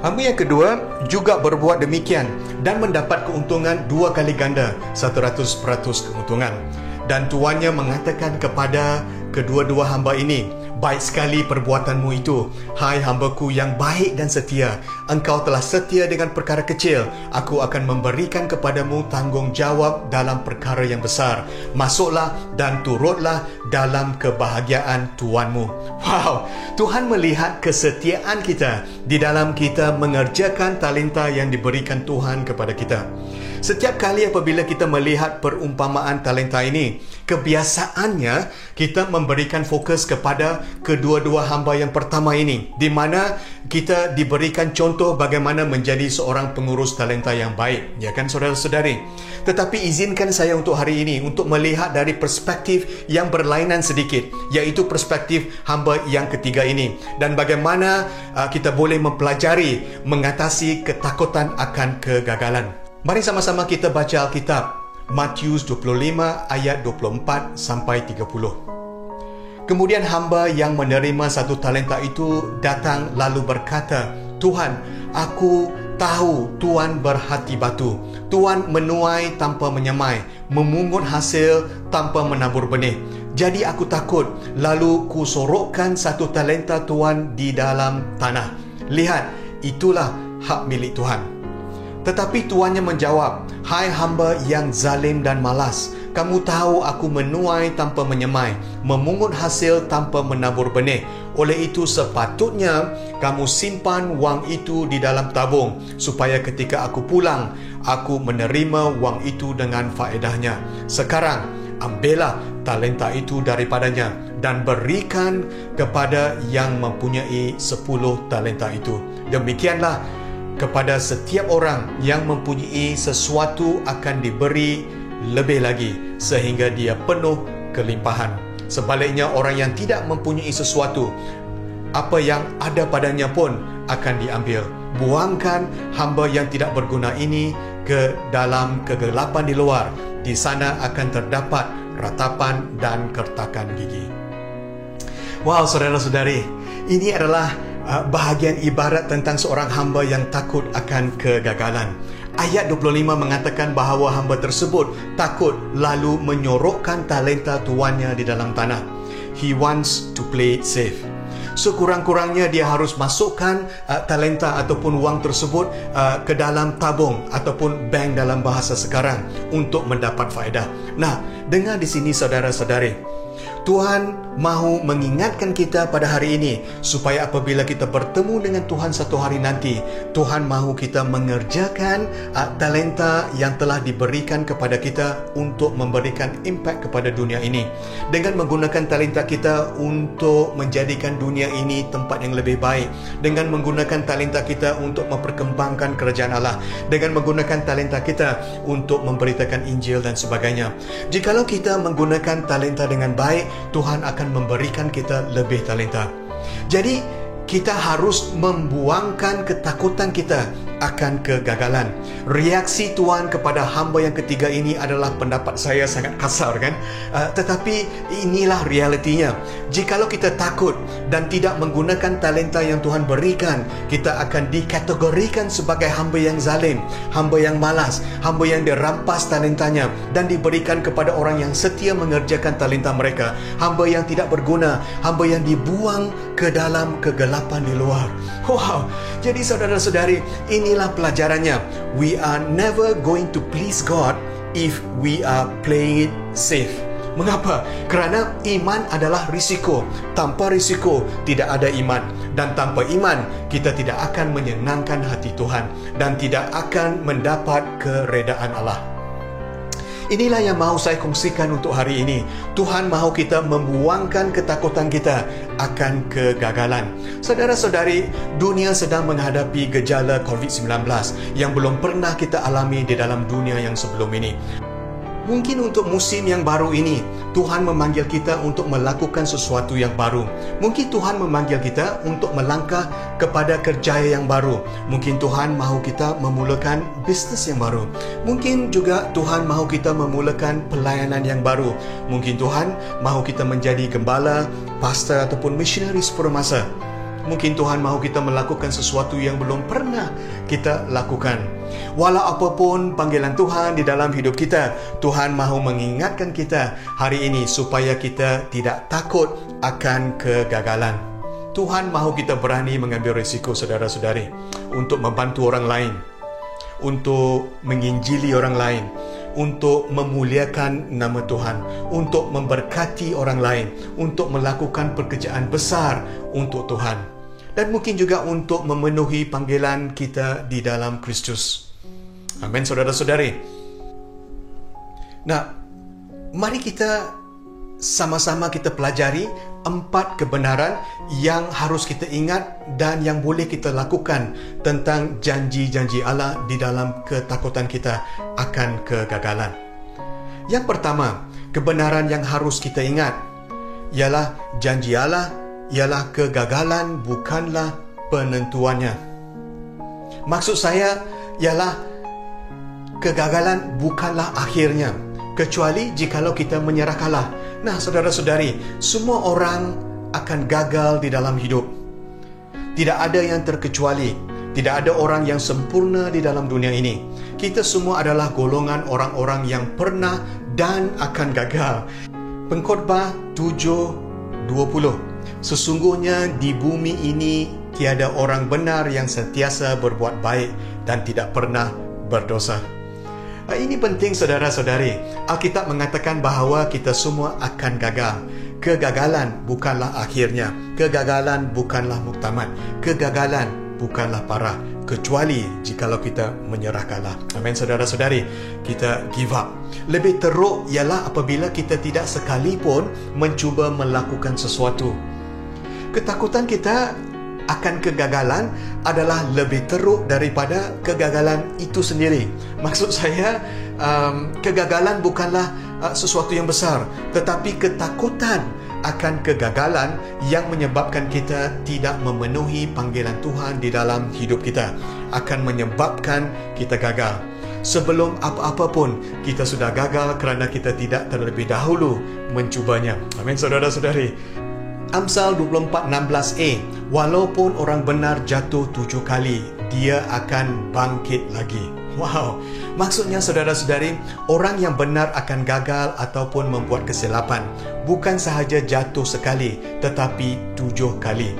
Speaker 5: Hamba yang kedua juga berbuat demikian dan mendapat keuntungan 2 kali ganda, 100% keuntungan. Dan tuannya mengatakan kepada kedua-dua hamba ini, "Baik sekali perbuatanmu itu, hai hambaku yang baik dan setia. Engkau telah setia dengan perkara kecil. Aku akan memberikan kepadamu tanggungjawab dalam perkara yang besar. Masuklah dan turutlah dalam kebahagiaan tuanmu." Wow, Tuhan melihat kesetiaan kita di dalam kita mengerjakan talenta yang diberikan Tuhan kepada kita. Setiap kali apabila kita melihat perumpamaan talenta ini, kebiasaannya kita memberikan fokus kepada kedua-dua hamba yang pertama ini, di mana kita diberikan contoh bagaimana menjadi seorang pengurus talenta yang baik, ya kan saudara-saudari? Tetapi izinkan saya untuk hari ini untuk melihat dari perspektif yang berlainan sedikit, iaitu perspektif hamba yang ketiga ini, dan bagaimana kita boleh mempelajari mengatasi ketakutan akan kegagalan. Mari sama-sama kita baca Alkitab, Matius 25 ayat 24 sampai 30. Kemudian hamba yang menerima 1 talenta itu datang lalu berkata, "Tuhan, aku tahu Tuan berhati batu. Tuan menuai tanpa menyemai, memungut hasil tanpa menabur benih. Jadi aku takut, lalu kusorokkan 1 talenta Tuan di dalam tanah. Lihat, itulah hak milik Tuhan." Tetapi tuannya menjawab, "Hai hamba yang zalim dan malas, kamu tahu aku menuai tanpa menyemai, memungut hasil tanpa menabur benih. Oleh itu sepatutnya kamu simpan wang itu di dalam tabung, supaya ketika aku pulang, aku menerima wang itu dengan faedahnya. Sekarang, ambillah talenta itu daripadanya dan berikan kepada yang mempunyai 10 talenta itu. Demikianlah kepada setiap orang yang mempunyai sesuatu akan diberi lebih lagi sehingga dia penuh kelimpahan. Sebaliknya orang yang tidak mempunyai sesuatu, apa yang ada padanya pun akan diambil. Buangkan hamba yang tidak berguna ini ke dalam kegelapan di luar. Di sana akan terdapat ratapan dan kertakan gigi." Wow, saudara-saudari, ini adalah bahagian ibarat tentang seorang hamba yang takut akan kegagalan. Ayat 25 mengatakan bahawa hamba tersebut takut lalu menyorokkan talenta tuannya di dalam tanah. He wants to play it safe. Sekurang-kurangnya dia harus masukkan talenta ataupun wang tersebut ke dalam tabung ataupun bank dalam bahasa sekarang untuk mendapat faedah. Nah, dengar di sini saudara-saudari, Tuhan mahu mengingatkan kita pada hari ini supaya apabila kita bertemu dengan Tuhan satu hari nanti, Tuhan mahu kita mengerjakan talenta yang telah diberikan kepada kita untuk memberikan impact kepada dunia ini. Dengan menggunakan talenta kita untuk menjadikan dunia ini tempat yang lebih baik, dengan menggunakan talenta kita untuk memperkembangkan kerajaan Allah, dengan menggunakan talenta kita untuk memberitakan Injil dan sebagainya. Jikalau kita menggunakan talenta dengan baik, Tuhan akan memberikan kita lebih talenta. Jadi, kita harus membuangkan ketakutan kita akan kegagalan. Reaksi Tuhan kepada hamba yang ketiga ini adalah pendapat saya sangat kasar kan? Tetapi inilah realitinya. Jikalau kita takut dan tidak menggunakan talenta yang Tuhan berikan, kita akan dikategorikan sebagai hamba yang zalim, hamba yang malas, hamba yang dirampas talentanya dan diberikan kepada orang yang setia mengerjakan talenta mereka, hamba yang tidak berguna, hamba yang dibuang ke dalam kegelapan di luar. Wow, jadi saudara-saudari, ini inilah pelajarannya. We are never going to please God if we are playing it safe. Mengapa? Kerana iman adalah risiko. Tanpa risiko, tidak ada iman. Dan tanpa iman, kita tidak akan menyenangkan hati Tuhan dan tidak akan mendapat keredaan Allah. Inilah yang mahu saya kongsikan untuk hari ini. Tuhan mahu kita membuangkan ketakutan kita akan kegagalan. Saudara-saudari, dunia sedang menghadapi gejala COVID-19 yang belum pernah kita alami di dalam dunia yang sebelum ini. Mungkin untuk musim yang baru ini, Tuhan memanggil kita untuk melakukan sesuatu yang baru. Mungkin Tuhan memanggil kita untuk melangkah kepada kerjaya yang baru. Mungkin Tuhan mahu kita memulakan bisnes yang baru. Mungkin juga Tuhan mahu kita memulakan pelayanan yang baru. Mungkin Tuhan mahu kita menjadi gembala, pastor ataupun missionary sepenuh masa. Mungkin Tuhan mahu kita melakukan sesuatu yang belum pernah kita lakukan. Walau apapun panggilan Tuhan di dalam hidup kita, Tuhan mahu mengingatkan kita hari ini supaya kita tidak takut akan kegagalan. Tuhan mahu kita berani mengambil risiko, saudara-saudari, untuk membantu orang lain, untuk menginjili orang lain, untuk memuliakan nama Tuhan, untuk memberkati orang lain, untuk melakukan pekerjaan besar untuk Tuhan. Dan mungkin juga untuk memenuhi panggilan kita di dalam Kristus. Amin, saudara-saudari. Nah, mari kita sama-sama kita pelajari 4 kebenaran yang harus kita ingat dan yang boleh kita lakukan tentang janji-janji Allah di dalam ketakutan kita akan kegagalan. Yang pertama, kebenaran yang harus kita ingat ialah janji Allah ialah kegagalan bukanlah penentuannya. Maksud saya ialah kegagalan bukanlah akhirnya, kecuali jikalau kita menyerah kalah. Nah, saudara-saudari, semua orang akan gagal di dalam hidup. Tidak ada yang terkecuali. Tidak ada orang yang sempurna di dalam dunia ini. Kita semua adalah golongan orang-orang yang pernah dan akan gagal. Pengkhotbah 7:20. Sesungguhnya di bumi ini tiada orang benar yang sentiasa berbuat baik dan tidak pernah berdosa. Ini penting, saudara-saudari. Alkitab mengatakan bahawa kita semua akan gagal. Kegagalan bukanlah akhirnya. Kegagalan bukanlah muktamad. Kegagalan bukanlah parah, kecuali jikalau kita menyerah kalah. Amin, saudara-saudari. Kita give up. Lebih teruk ialah apabila kita tidak sekalipun mencuba melakukan sesuatu. Ketakutan kita akan kegagalan adalah lebih teruk daripada kegagalan itu sendiri. Maksud saya, kegagalan bukanlah sesuatu yang besar, tetapi ketakutan akan kegagalan yang menyebabkan kita tidak memenuhi panggilan Tuhan di dalam hidup kita akan menyebabkan kita gagal. Sebelum apa-apa pun, kita sudah gagal kerana kita tidak terlebih dahulu mencubanya. Amin, saudara-saudari. Amsal 24:16a, walaupun orang benar jatuh 7 kali, dia akan bangkit lagi. Wow, maksudnya, saudara-saudari, orang yang benar akan gagal ataupun membuat kesilapan. Bukan sahaja jatuh sekali, tetapi 7 kali.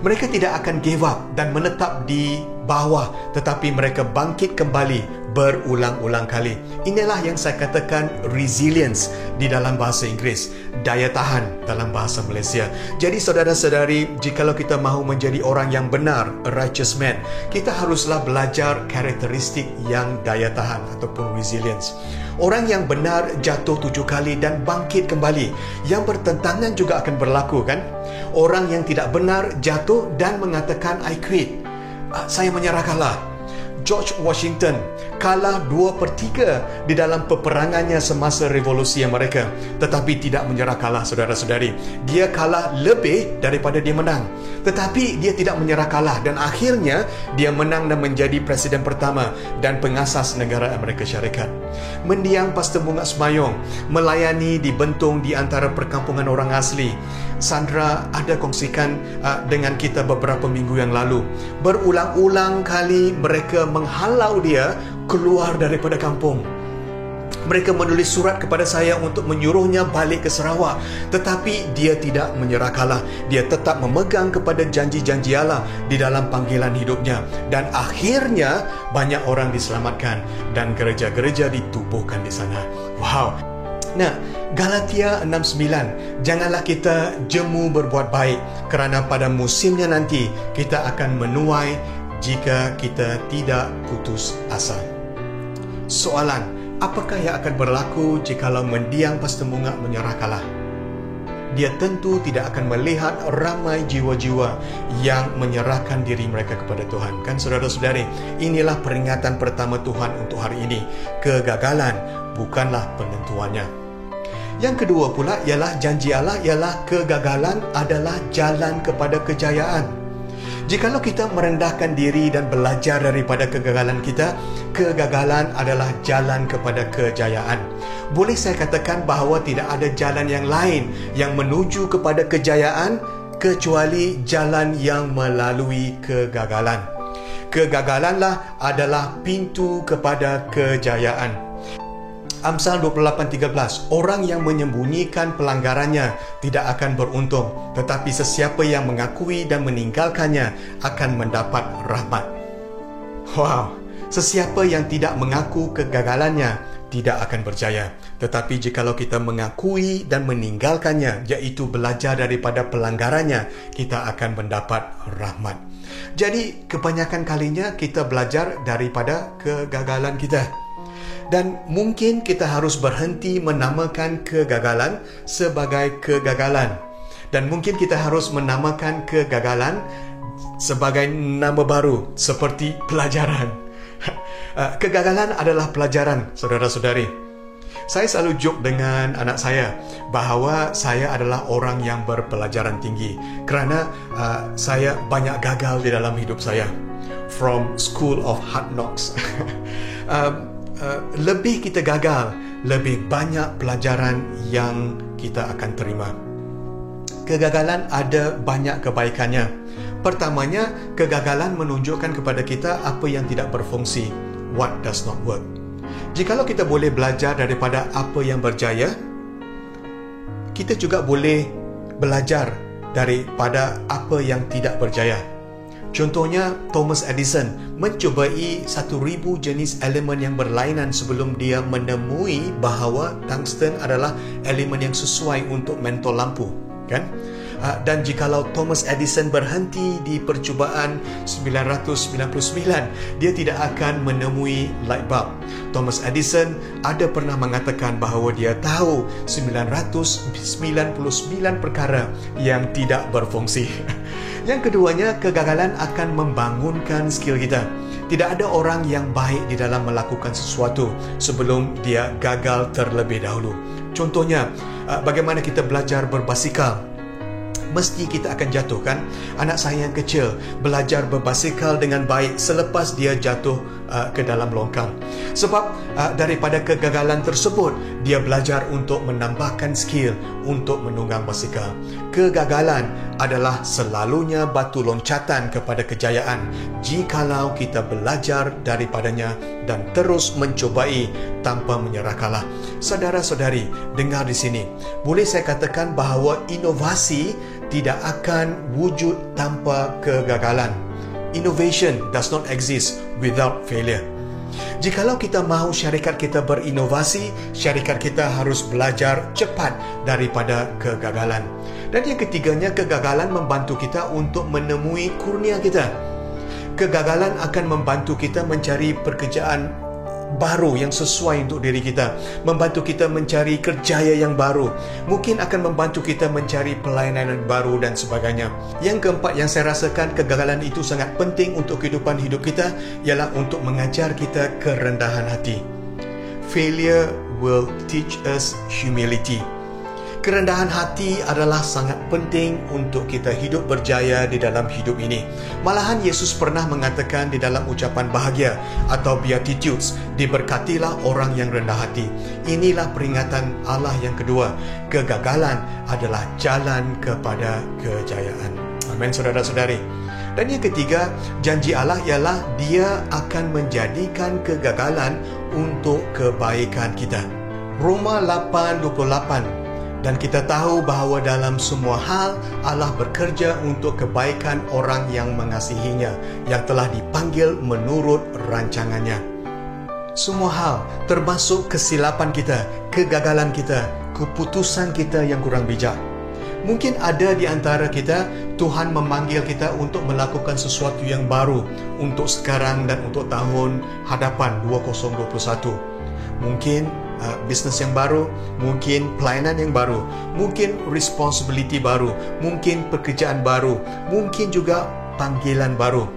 Speaker 5: Mereka tidak akan give up dan menetap di bawah, tetapi mereka bangkit kembali berulang-ulang kali. Inilah yang saya katakan resilience di dalam bahasa Inggeris, daya tahan dalam bahasa Malaysia. Jadi, saudara-saudari, jikalau kita mahu menjadi orang yang benar, a righteous man, kita haruslah belajar karakteristik yang daya tahan ataupun resilience. Orang yang benar jatuh 7 kali dan bangkit kembali. Yang bertentangan juga akan berlaku, kan? Orang yang tidak benar jatuh dan mengatakan, I quit, saya menyerah kalah. George Washington kalah 2/3 di dalam peperangannya semasa revolusi Amerika, tetapi tidak menyerah kalah, saudara-saudari. Dia kalah lebih daripada dia menang, tetapi dia tidak menyerah kalah dan akhirnya dia menang dan menjadi presiden pertama dan pengasas negara Amerika Syarikat. Mendiang Pastor Bunga Semayong, melayani di Bentong di antara perkampungan orang asli. Sandra ada kongsikan dengan kita beberapa minggu yang lalu. Berulang-ulang kali mereka menghalau dia keluar daripada kampung. Mereka menulis surat kepada saya untuk menyuruhnya balik ke Sarawak. Tetapi dia tidak menyerah kalah. Dia tetap memegang kepada janji-janji Allah di dalam panggilan hidupnya. Dan akhirnya banyak orang diselamatkan dan gereja-gereja ditubuhkan di sana. Wow. Nah, Galatia 6:9, janganlah kita jemu berbuat baik, kerana pada musimnya nanti kita akan menuai jika kita tidak putus asa. Soalan, apakah yang akan berlaku jikalau mendiang Pastor Mungak menyerah kalah? Dia tentu tidak akan melihat ramai jiwa-jiwa yang menyerahkan diri mereka kepada Tuhan. Kan saudara-saudari, inilah peringatan pertama Tuhan untuk hari ini. Kegagalan bukanlah penentuannya. Yang kedua pula ialah janji Allah ialah kegagalan adalah jalan kepada kejayaan. Jikalau kita merendahkan diri dan belajar daripada kegagalan kita, kegagalan adalah jalan kepada kejayaan. Boleh saya katakan bahawa tidak ada jalan yang lain yang menuju kepada kejayaan kecuali jalan yang melalui kegagalan. Kegagalanlah adalah pintu kepada kejayaan. Amsal 28:13, orang yang menyembunyikan pelanggarannya tidak akan beruntung, tetapi sesiapa yang mengakui dan meninggalkannya akan mendapat rahmat. Wow, sesiapa yang tidak mengaku kegagalannya tidak akan berjaya. Tetapi jikalau kita mengakui dan meninggalkannya, iaitu belajar daripada pelanggarannya, kita akan mendapat rahmat. Jadi, kebanyakan kalinya kita belajar daripada kegagalan kita. Dan mungkin kita harus berhenti menamakan kegagalan sebagai kegagalan. Dan mungkin kita harus menamakan kegagalan sebagai nama baru, seperti pelajaran. Kegagalan adalah pelajaran, saudara-saudari. Saya selalu joke dengan anak saya bahawa saya adalah orang yang berpelajaran tinggi kerana saya banyak gagal di dalam hidup saya. From School of Hard Knocks. Lebih kita gagal, lebih banyak pelajaran yang kita akan terima. Kegagalan ada banyak kebaikannya. Pertamanya, kegagalan menunjukkan kepada kita apa yang tidak berfungsi, what does not work. Jikalau kita boleh belajar daripada apa yang berjaya, kita juga boleh belajar daripada apa yang tidak berjaya. Contohnya, Thomas Edison mencubai 1,000 jenis elemen yang berlainan sebelum dia menemui bahawa tungsten adalah elemen yang sesuai untuk mentol lampu, kan? Dan jikalau Thomas Edison berhenti di percubaan 999, dia tidak akan menemui light bulb. Thomas Edison ada pernah mengatakan bahawa dia tahu 999 perkara yang tidak berfungsi. Yang keduanya, kegagalan akan membangunkan skill kita. Tidak ada orang yang baik di dalam melakukan sesuatu sebelum dia gagal terlebih dahulu. Contohnya, bagaimana kita belajar berbasikal. Mesti kita akan jatuh, kan? Anak saya yang kecil belajar berbasikal dengan baik selepas dia jatuh ke dalam longkang. Sebab daripada kegagalan tersebut, dia belajar untuk menambahkan skill untuk menunggang basikal. Kegagalan adalah selalunya batu loncatan kepada kejayaan jikalau kita belajar daripadanya dan terus mencobai tanpa menyerah kalah. Saudara-saudari, dengar di sini. Boleh saya katakan bahawa inovasi tidak akan wujud tanpa kegagalan. Innovation does not exist without failure. Jikalau kita mahu syarikat kita berinovasi, syarikat kita harus belajar cepat daripada kegagalan. Dan yang ketiganya, kegagalan membantu kita untuk menemui kurnia kita. Kegagalan akan membantu kita mencari pekerjaan baru yang sesuai untuk diri kita, membantu kita mencari kerjaya yang baru, mungkin akan membantu kita mencari pelayanan yang baru dan sebagainya. Yang keempat yang saya rasakan kegagalan itu sangat penting untuk kehidupan hidup kita ialah untuk mengajar kita kerendahan hati. Failure will teach us humility. Kerendahan hati adalah sangat penting untuk kita hidup berjaya di dalam hidup ini. Malahan Yesus pernah mengatakan di dalam ucapan bahagia atau Beatitudes, diberkatilah orang yang rendah hati. Inilah peringatan Allah yang kedua. Kegagalan adalah jalan kepada kejayaan. Amin, saudara-saudari. Dan yang ketiga, janji Allah ialah Dia akan menjadikan kegagalan untuk kebaikan kita. Roma 8:28. Dan kita tahu bahawa dalam semua hal Allah bekerja untuk kebaikan orang yang mengasihinya, yang telah dipanggil menurut rancangannya. Semua hal, termasuk kesilapan kita, kegagalan kita, keputusan kita yang kurang bijak. Mungkin ada di antara kita, Tuhan memanggil kita untuk melakukan sesuatu yang baru untuk sekarang dan untuk tahun hadapan 2021. Mungkin bisnes yang baru, mungkin pelayanan yang baru, mungkin responsibility baru, mungkin pekerjaan baru, mungkin juga panggilan baru.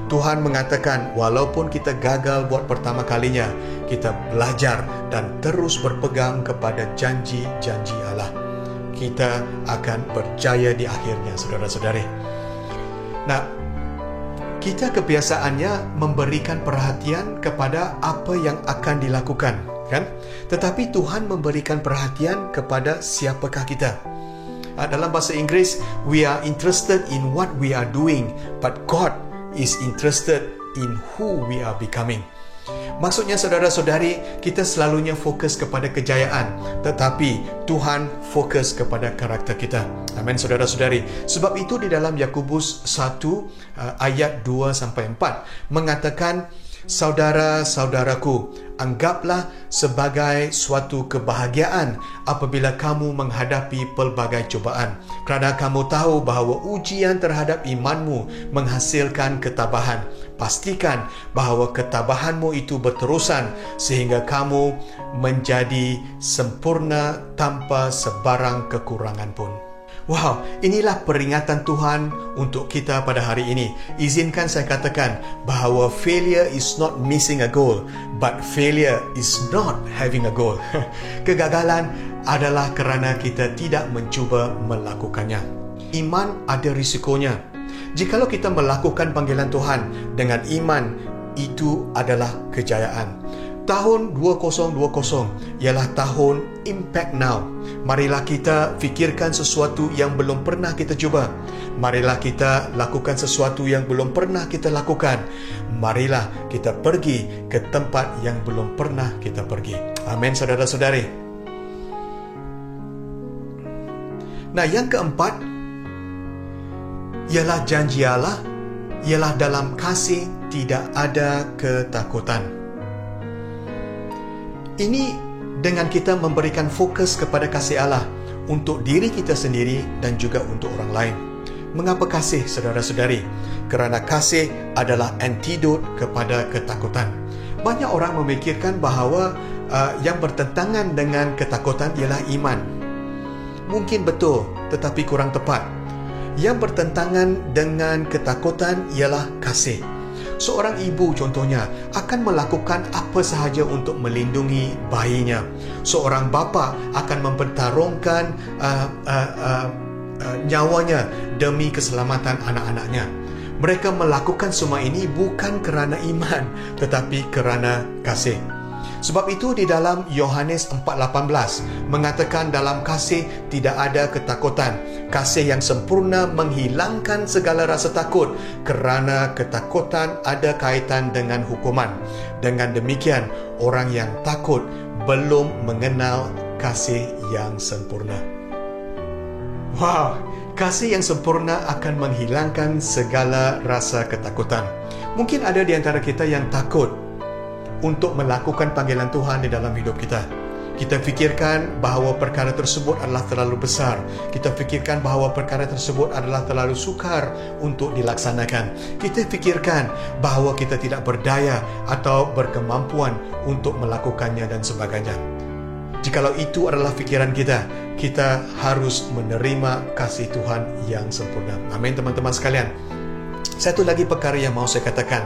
Speaker 5: Tuhan mengatakan, walaupun kita gagal buat pertama kalinya, kita belajar dan terus berpegang kepada janji-janji Allah. Kita akan berjaya di akhirnya, saudara-saudari. Nah, kita kebiasaannya memberikan perhatian kepada apa yang akan dilakukan, kan? Tetapi Tuhan memberikan perhatian kepada siapakah kita. Dalam bahasa Inggeris, we are interested in what we are doing, but God is interested in who we are becoming. Maksudnya, saudara-saudari, kita selalunya fokus kepada kejayaan, tetapi Tuhan fokus kepada karakter kita. Amin, saudara-saudari. Sebab itu di dalam Yakobus 1 ayat 2-4 mengatakan, saudara-saudaraku, anggaplah sebagai suatu kebahagiaan apabila kamu menghadapi pelbagai cubaan, kerana kamu tahu bahawa ujian terhadap imanmu menghasilkan ketabahan. Pastikan bahawa ketabahanmu itu berterusan sehingga kamu menjadi sempurna tanpa sebarang kekurangan pun. Wow, inilah peringatan Tuhan untuk kita pada hari ini. Izinkan saya katakan bahawa failure is not missing a goal, but failure is not having a goal. Kegagalan adalah kerana kita tidak mencuba melakukannya. Iman ada risikonya. Jikalau kita melakukan panggilan Tuhan dengan iman, itu adalah kejayaan. Tahun 2020 ialah tahun Impact Now. Marilah kita fikirkan sesuatu yang belum pernah kita cuba. Marilah kita lakukan sesuatu yang belum pernah kita lakukan. Marilah kita pergi ke tempat yang belum pernah kita pergi. Amin, saudara-saudari. Nah, yang keempat ialah janji Allah, ialah dalam kasih tidak ada ketakutan. Ini dengan kita memberikan fokus kepada kasih Allah untuk diri kita sendiri dan juga untuk orang lain. Mengapa kasih, saudara-saudari? Kerana kasih adalah antidote kepada ketakutan. Banyak orang memikirkan bahawa yang bertentangan dengan ketakutan ialah iman. Mungkin betul, tetapi kurang tepat. Yang bertentangan dengan ketakutan ialah kasih. Seorang ibu contohnya akan melakukan apa sahaja untuk melindungi bayinya. Seorang bapa akan mempertarungkan nyawanya demi keselamatan anak-anaknya. Mereka melakukan semua ini bukan kerana iman, tetapi kerana kasih. Sebab itu di dalam Yohanes 4:18 mengatakan dalam kasih tidak ada ketakutan. Kasih yang sempurna menghilangkan segala rasa takut, kerana ketakutan ada kaitan dengan hukuman. Dengan demikian, orang yang takut belum mengenal kasih yang sempurna. Wow, kasih yang sempurna akan menghilangkan segala rasa ketakutan. Mungkin ada di antara kita yang takut untuk melakukan panggilan Tuhan di dalam hidup kita. Kita fikirkan bahawa perkara tersebut adalah terlalu besar. Kita fikirkan bahawa perkara tersebut adalah terlalu sukar untuk dilaksanakan. Kita fikirkan bahawa kita tidak berdaya atau berkemampuan untuk melakukannya dan sebagainya. Jikalau itu adalah fikiran kita, kita harus menerima kasih Tuhan yang sempurna. Amin, teman-teman sekalian. Satu lagi perkara yang mau saya katakan,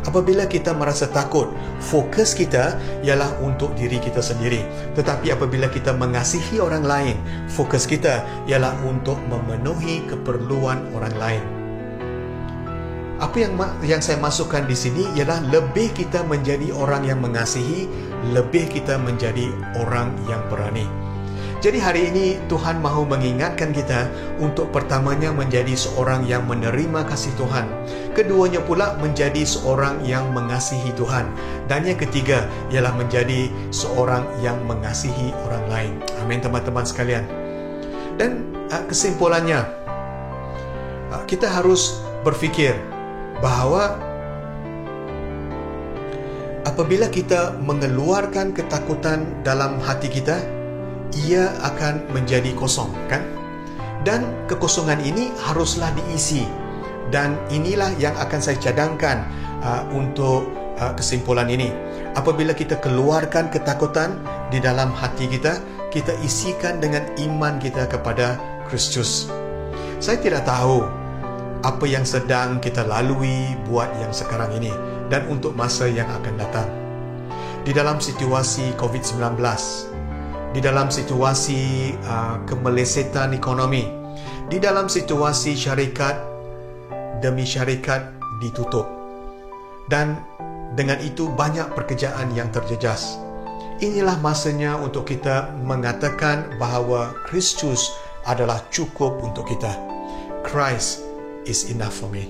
Speaker 5: apabila kita merasa takut, fokus kita ialah untuk diri kita sendiri. Tetapi apabila kita mengasihi orang lain, fokus kita ialah untuk memenuhi keperluan orang lain. Apa yang saya masukkan di sini ialah lebih kita menjadi orang yang mengasihi, lebih kita menjadi orang yang berani. Jadi hari ini Tuhan mahu mengingatkan kita untuk pertamanya menjadi seorang yang menerima kasih Tuhan. Keduanya pula menjadi seorang yang mengasihi Tuhan. Dan yang ketiga ialah menjadi seorang yang mengasihi orang lain. Amin teman-teman sekalian. Dan kesimpulannya, kita harus berfikir bahawa apabila kita mengeluarkan ketakutan dalam hati kita, ia akan menjadi kosong, kan? Dan kekosongan ini haruslah diisi. Dan inilah yang akan saya cadangkan untuk kesimpulan ini. Apabila kita keluarkan ketakutan di dalam hati kita, kita isikan dengan iman kita kepada Kristus. Saya tidak tahu apa yang sedang kita lalui buat yang sekarang ini dan untuk masa yang akan datang. Di dalam situasi COVID-19, di dalam situasi kemelesetan ekonomi, di dalam situasi syarikat demi syarikat ditutup, dan dengan itu banyak pekerjaan yang terjejas. Inilah masanya untuk kita mengatakan bahawa Kristus adalah cukup untuk kita. Christ is enough for me.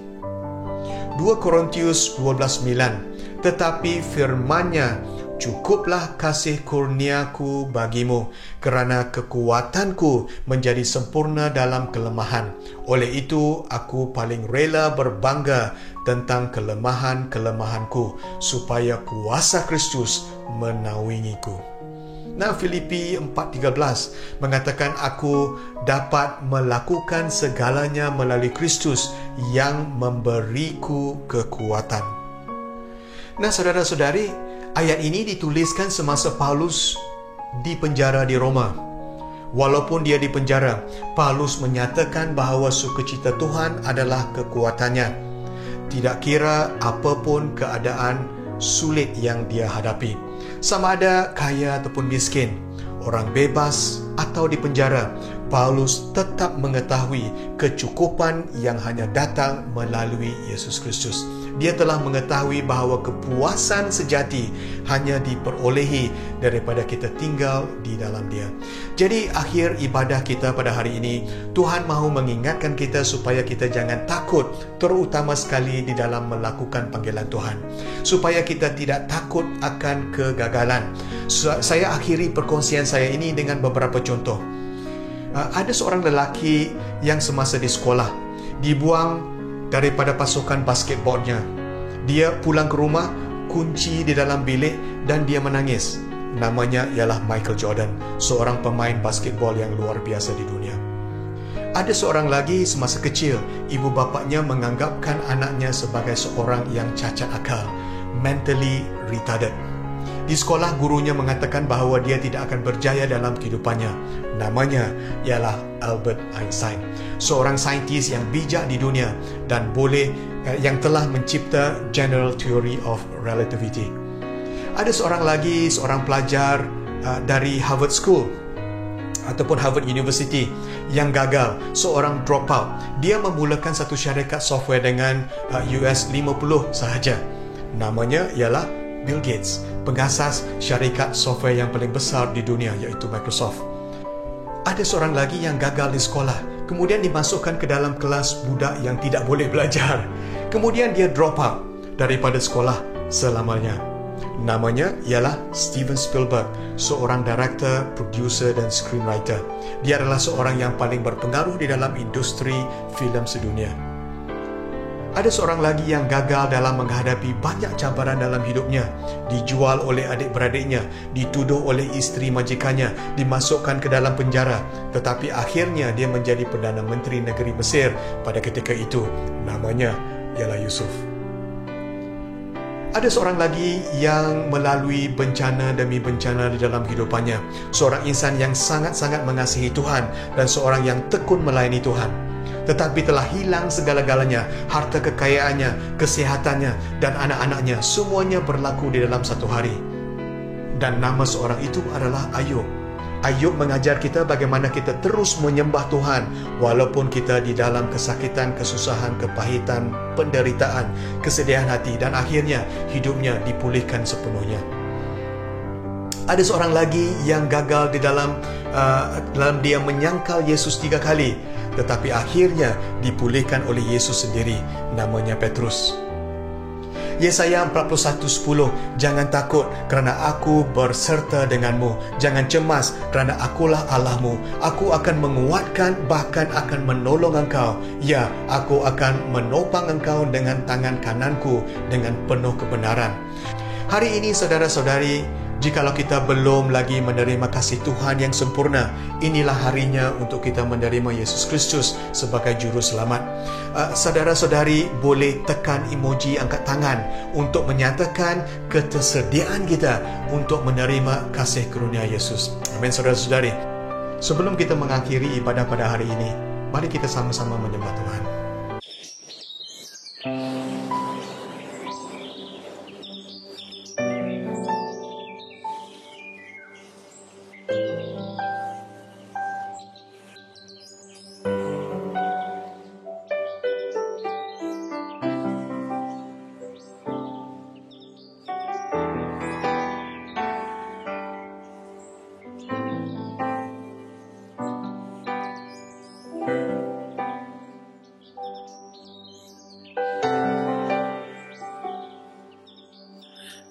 Speaker 5: 2 Korintius 12:9, tetapi firman-Nya, cukuplah kasih kurniaku bagimu, kerana kekuatanku menjadi sempurna dalam kelemahan. Oleh itu, aku paling rela berbangga tentang kelemahan-kelemahanku, supaya kuasa Kristus menaungiku. Nah, Filipi 4:13 mengatakan, aku dapat melakukan segalanya melalui Kristus yang memberiku kekuatan. Nah, saudara-saudari, ayat ini dituliskan semasa Paulus di penjara di Roma. Walaupun dia di penjara, Paulus menyatakan bahawa sukacita Tuhan adalah kekuatannya. Tidak kira apapun keadaan sulit yang dia hadapi. Sama ada kaya ataupun miskin, orang bebas atau di penjara, Paulus tetap mengetahui kecukupan yang hanya datang melalui Yesus Kristus. Dia telah mengetahui bahawa kepuasan sejati hanya diperolehi daripada kita tinggal di dalam Dia. Jadi akhir ibadah kita pada hari ini, Tuhan mahu mengingatkan kita supaya kita jangan takut, terutama sekali di dalam melakukan panggilan Tuhan. Supaya kita tidak takut akan kegagalan. Saya akhiri perkongsian saya ini dengan beberapa contoh. Ada seorang lelaki yang semasa di sekolah dibuang daripada pasukan basketbolnya. Dia pulang ke rumah, kunci di dalam bilik dan dia menangis. Namanya ialah Michael Jordan, seorang pemain basketbol yang luar biasa di dunia. Ada seorang lagi semasa kecil, ibu bapaknya menganggapkan anaknya sebagai seorang yang cacat akal, mentally retarded. Di sekolah, gurunya mengatakan bahawa dia tidak akan berjaya dalam kehidupannya. Namanya ialah Albert Einstein, seorang saintis yang bijak di dunia dan yang telah mencipta General Theory of Relativity. Ada seorang pelajar dari Harvard School ataupun Harvard University yang gagal, seorang dropout. Dia memulakan satu syarikat software dengan US 50 sahaja. Namanya ialah Bill Gates, pengasas syarikat software yang paling besar di dunia, iaitu Microsoft. Ada seorang lagi yang gagal di sekolah, kemudian dimasukkan ke dalam kelas budak yang tidak boleh belajar. Kemudian dia drop out daripada sekolah selamanya. Namanya ialah Steven Spielberg, seorang director, producer dan screenwriter. Dia adalah seorang yang paling berpengaruh di dalam industri filem sedunia. Ada seorang lagi yang gagal dalam menghadapi banyak cabaran dalam hidupnya. Dijual oleh adik-beradiknya, dituduh oleh isteri majikannya, dimasukkan ke dalam penjara. Tetapi akhirnya dia menjadi Perdana Menteri Negeri Mesir pada ketika itu. Namanya ialah Yusuf. Ada seorang lagi yang melalui bencana demi bencana di dalam hidupannya. Seorang insan yang sangat-sangat mengasihi Tuhan dan seorang yang tekun melayani Tuhan. Tetapi telah hilang segala-galanya, harta kekayaannya, kesehatannya dan anak-anaknya, semuanya berlaku di dalam satu hari. Dan nama seorang itu adalah Ayub. Ayub mengajar kita bagaimana kita terus menyembah Tuhan walaupun kita di dalam kesakitan, kesusahan, kepahitan, penderitaan, kesedihan hati, dan akhirnya hidupnya dipulihkan sepenuhnya. Ada seorang lagi yang gagal di dalam dia menyangkal Yesus 3 kali, tetapi akhirnya dipulihkan oleh Yesus sendiri, namanya Petrus. Yesaya 41:10, jangan takut kerana aku berserta denganmu. Jangan cemas kerana akulah Allahmu. Aku akan menguatkan, bahkan akan menolong engkau. Ya, aku akan menopang engkau dengan tangan kananku dengan penuh kebenaran. Hari ini saudara-saudari, jikalau kita belum lagi menerima kasih Tuhan yang sempurna, inilah harinya untuk kita menerima Yesus Kristus sebagai Juru Selamat. Saudara-saudari boleh tekan emoji angkat tangan untuk menyatakan ketersediaan kita untuk menerima kasih karunia Yesus. Amin, saudara-saudari. Sebelum kita mengakhiri ibadah pada hari ini, mari kita sama-sama menyembah Tuhan.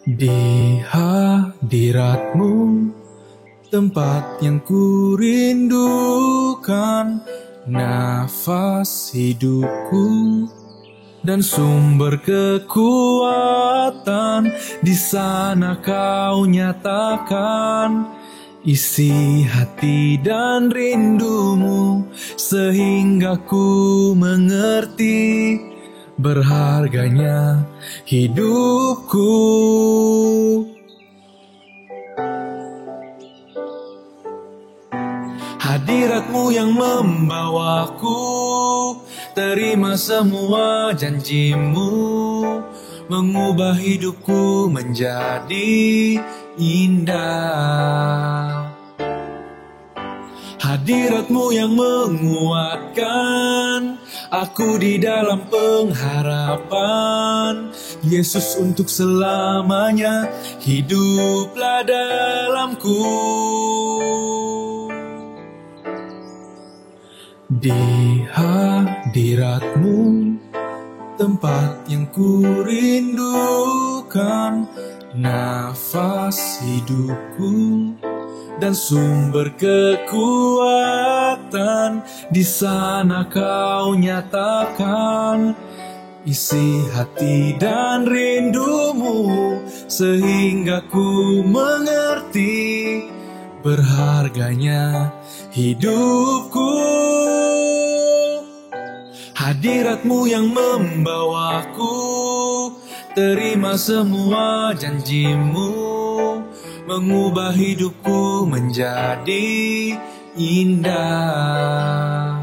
Speaker 6: Di hadirat-Mu, tempat yang ku rindukan, nafas hidupku dan sumber kekuatan. Di sana Kau nyatakan isi hati dan rindumu, sehingga ku mengerti berharganya hidupku. Hadirat-Mu yang membawaku terima semua janji-Mu, mengubah hidupku menjadi indah. Hadirat-Mu yang menguatkan aku di dalam pengharapan. Yesus, untuk selamanya hiduplah dalamku. Di hadirat-Mu, tempat yang ku rindukan, nafas hidupku dan sumber kekuatan. Di sana Kau nyatakan isi hati dan rindumu, sehingga ku mengerti berharganya hidupku. Hadirat-Mu yang membawaku terima semua janji-Mu, mengubah hidupku menjadi indah.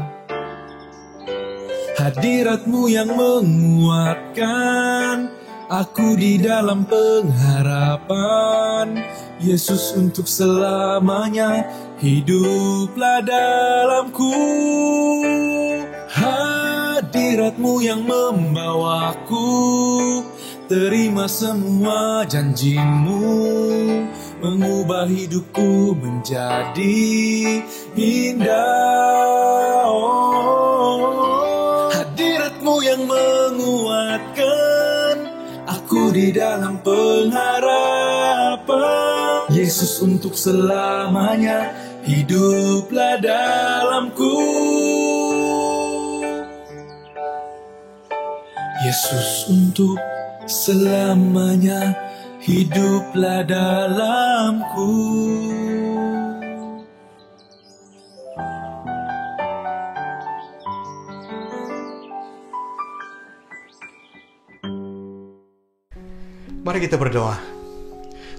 Speaker 6: Hadirat-Mu yang menguatkan aku di dalam pengharapan. Yesus, untuk selamanya hiduplah dalamku. Hadirat-Mu yang membawaku terima semua janji-Mu, mengubah hidupku menjadi indah. Hadirat-Mu yang menguatkan aku di dalam pengharapan. Yesus, untuk selamanya hiduplah dalamku. Yesus, untuk selamanya hiduplah dalamku.
Speaker 5: Mari kita berdoa.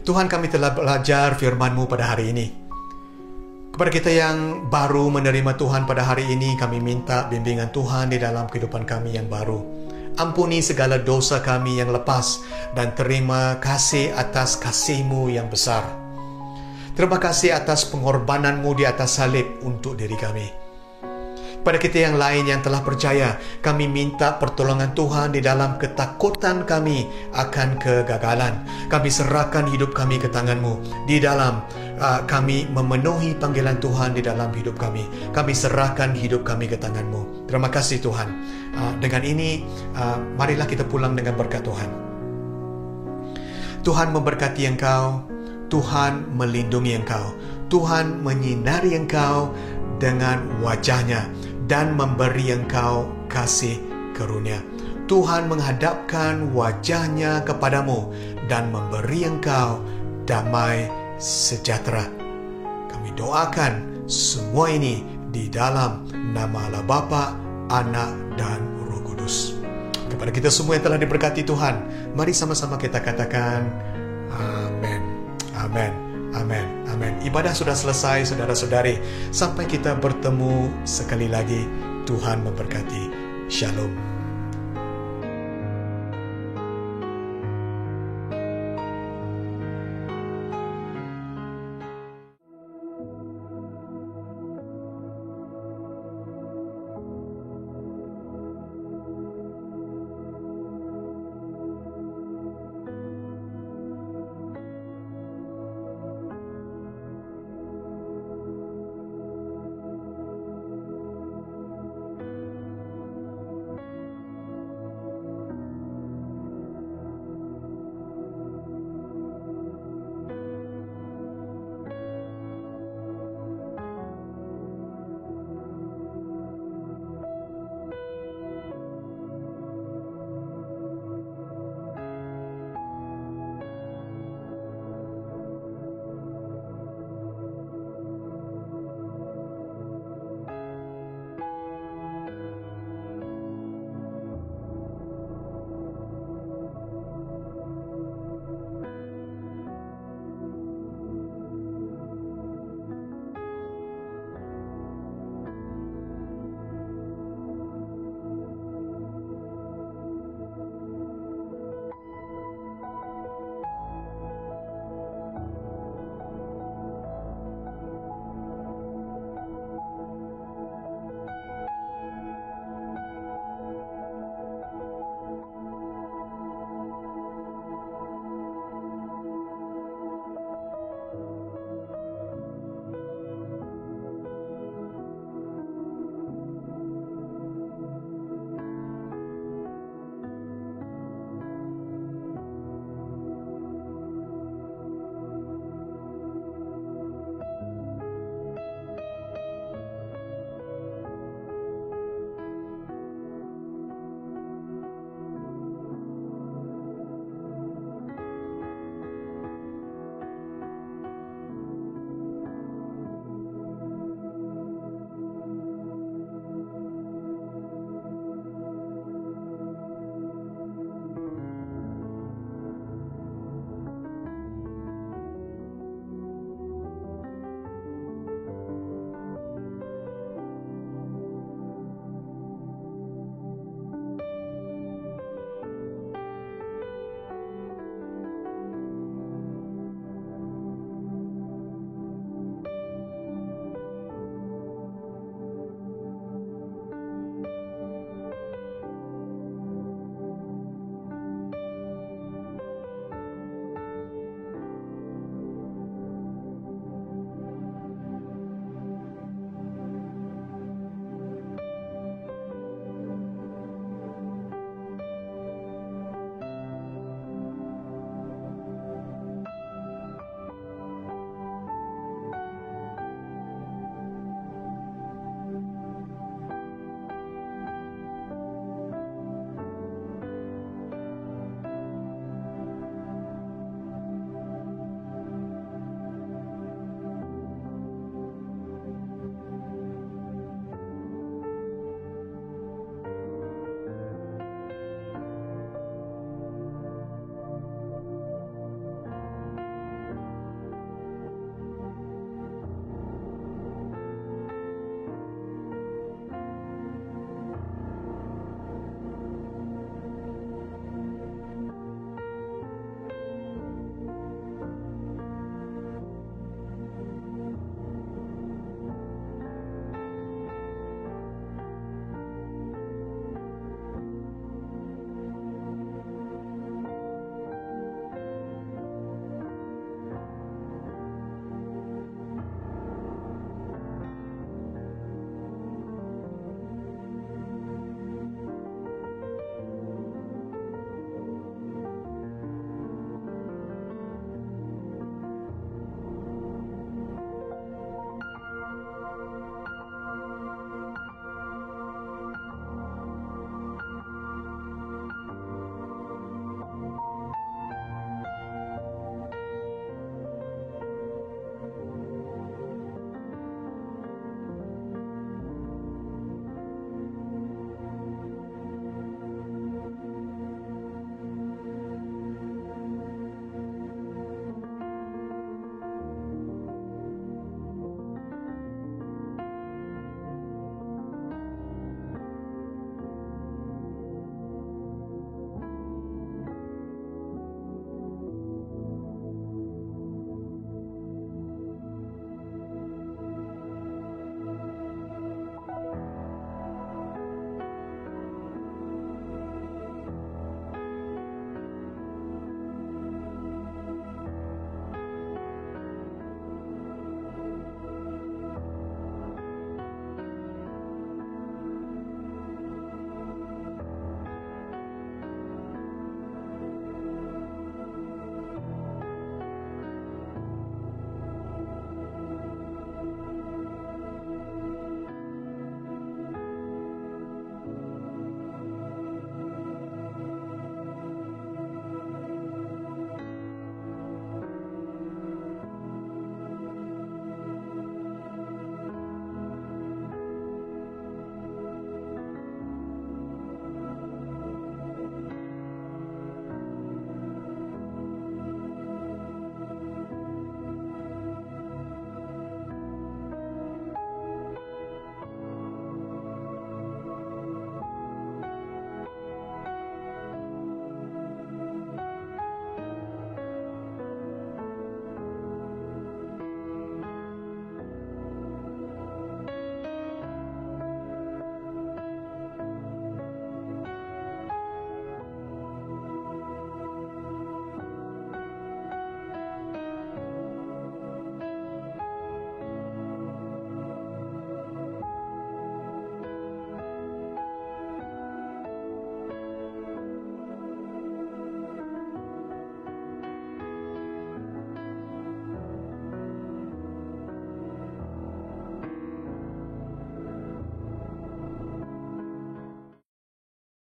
Speaker 5: Tuhan, kami telah belajar firman-Mu pada hari ini. Kepada kita yang baru menerima Tuhan pada hari ini, kami minta bimbingan Tuhan di dalam kehidupan kami yang baru. Ampuni segala dosa kami yang lepas dan terima kasih atas kasih-Mu yang besar. Terima kasih atas pengorbanan-Mu di atas salib untuk diri kami. Pada kita yang lain yang telah percaya, kami minta pertolongan Tuhan di dalam ketakutan kami akan kegagalan. Kami serahkan hidup kami ke tangan-Mu. Di dalam kami memenuhi panggilan Tuhan di dalam hidup kami. Kami serahkan hidup kami ke tangan-Mu. Terima kasih Tuhan. Dengan ini, marilah kita pulang dengan berkat Tuhan. Tuhan memberkati engkau. Tuhan melindungi engkau. Tuhan menyinari engkau dengan wajah-Nya dan memberi engkau kasih karunia. Tuhan menghadapkan wajah-Nya kepadamu dan memberi engkau damai sejahtera. Kami doakan semua ini di dalam nama Allah Bapa, Anak, dan Roh Kudus. Kepada kita semua yang telah diberkati Tuhan, mari sama-sama kita katakan amin. Amin. Amin. Amin. Ibadah sudah selesai, saudara-saudari. Sampai kita bertemu sekali lagi. Tuhan memberkati. Shalom.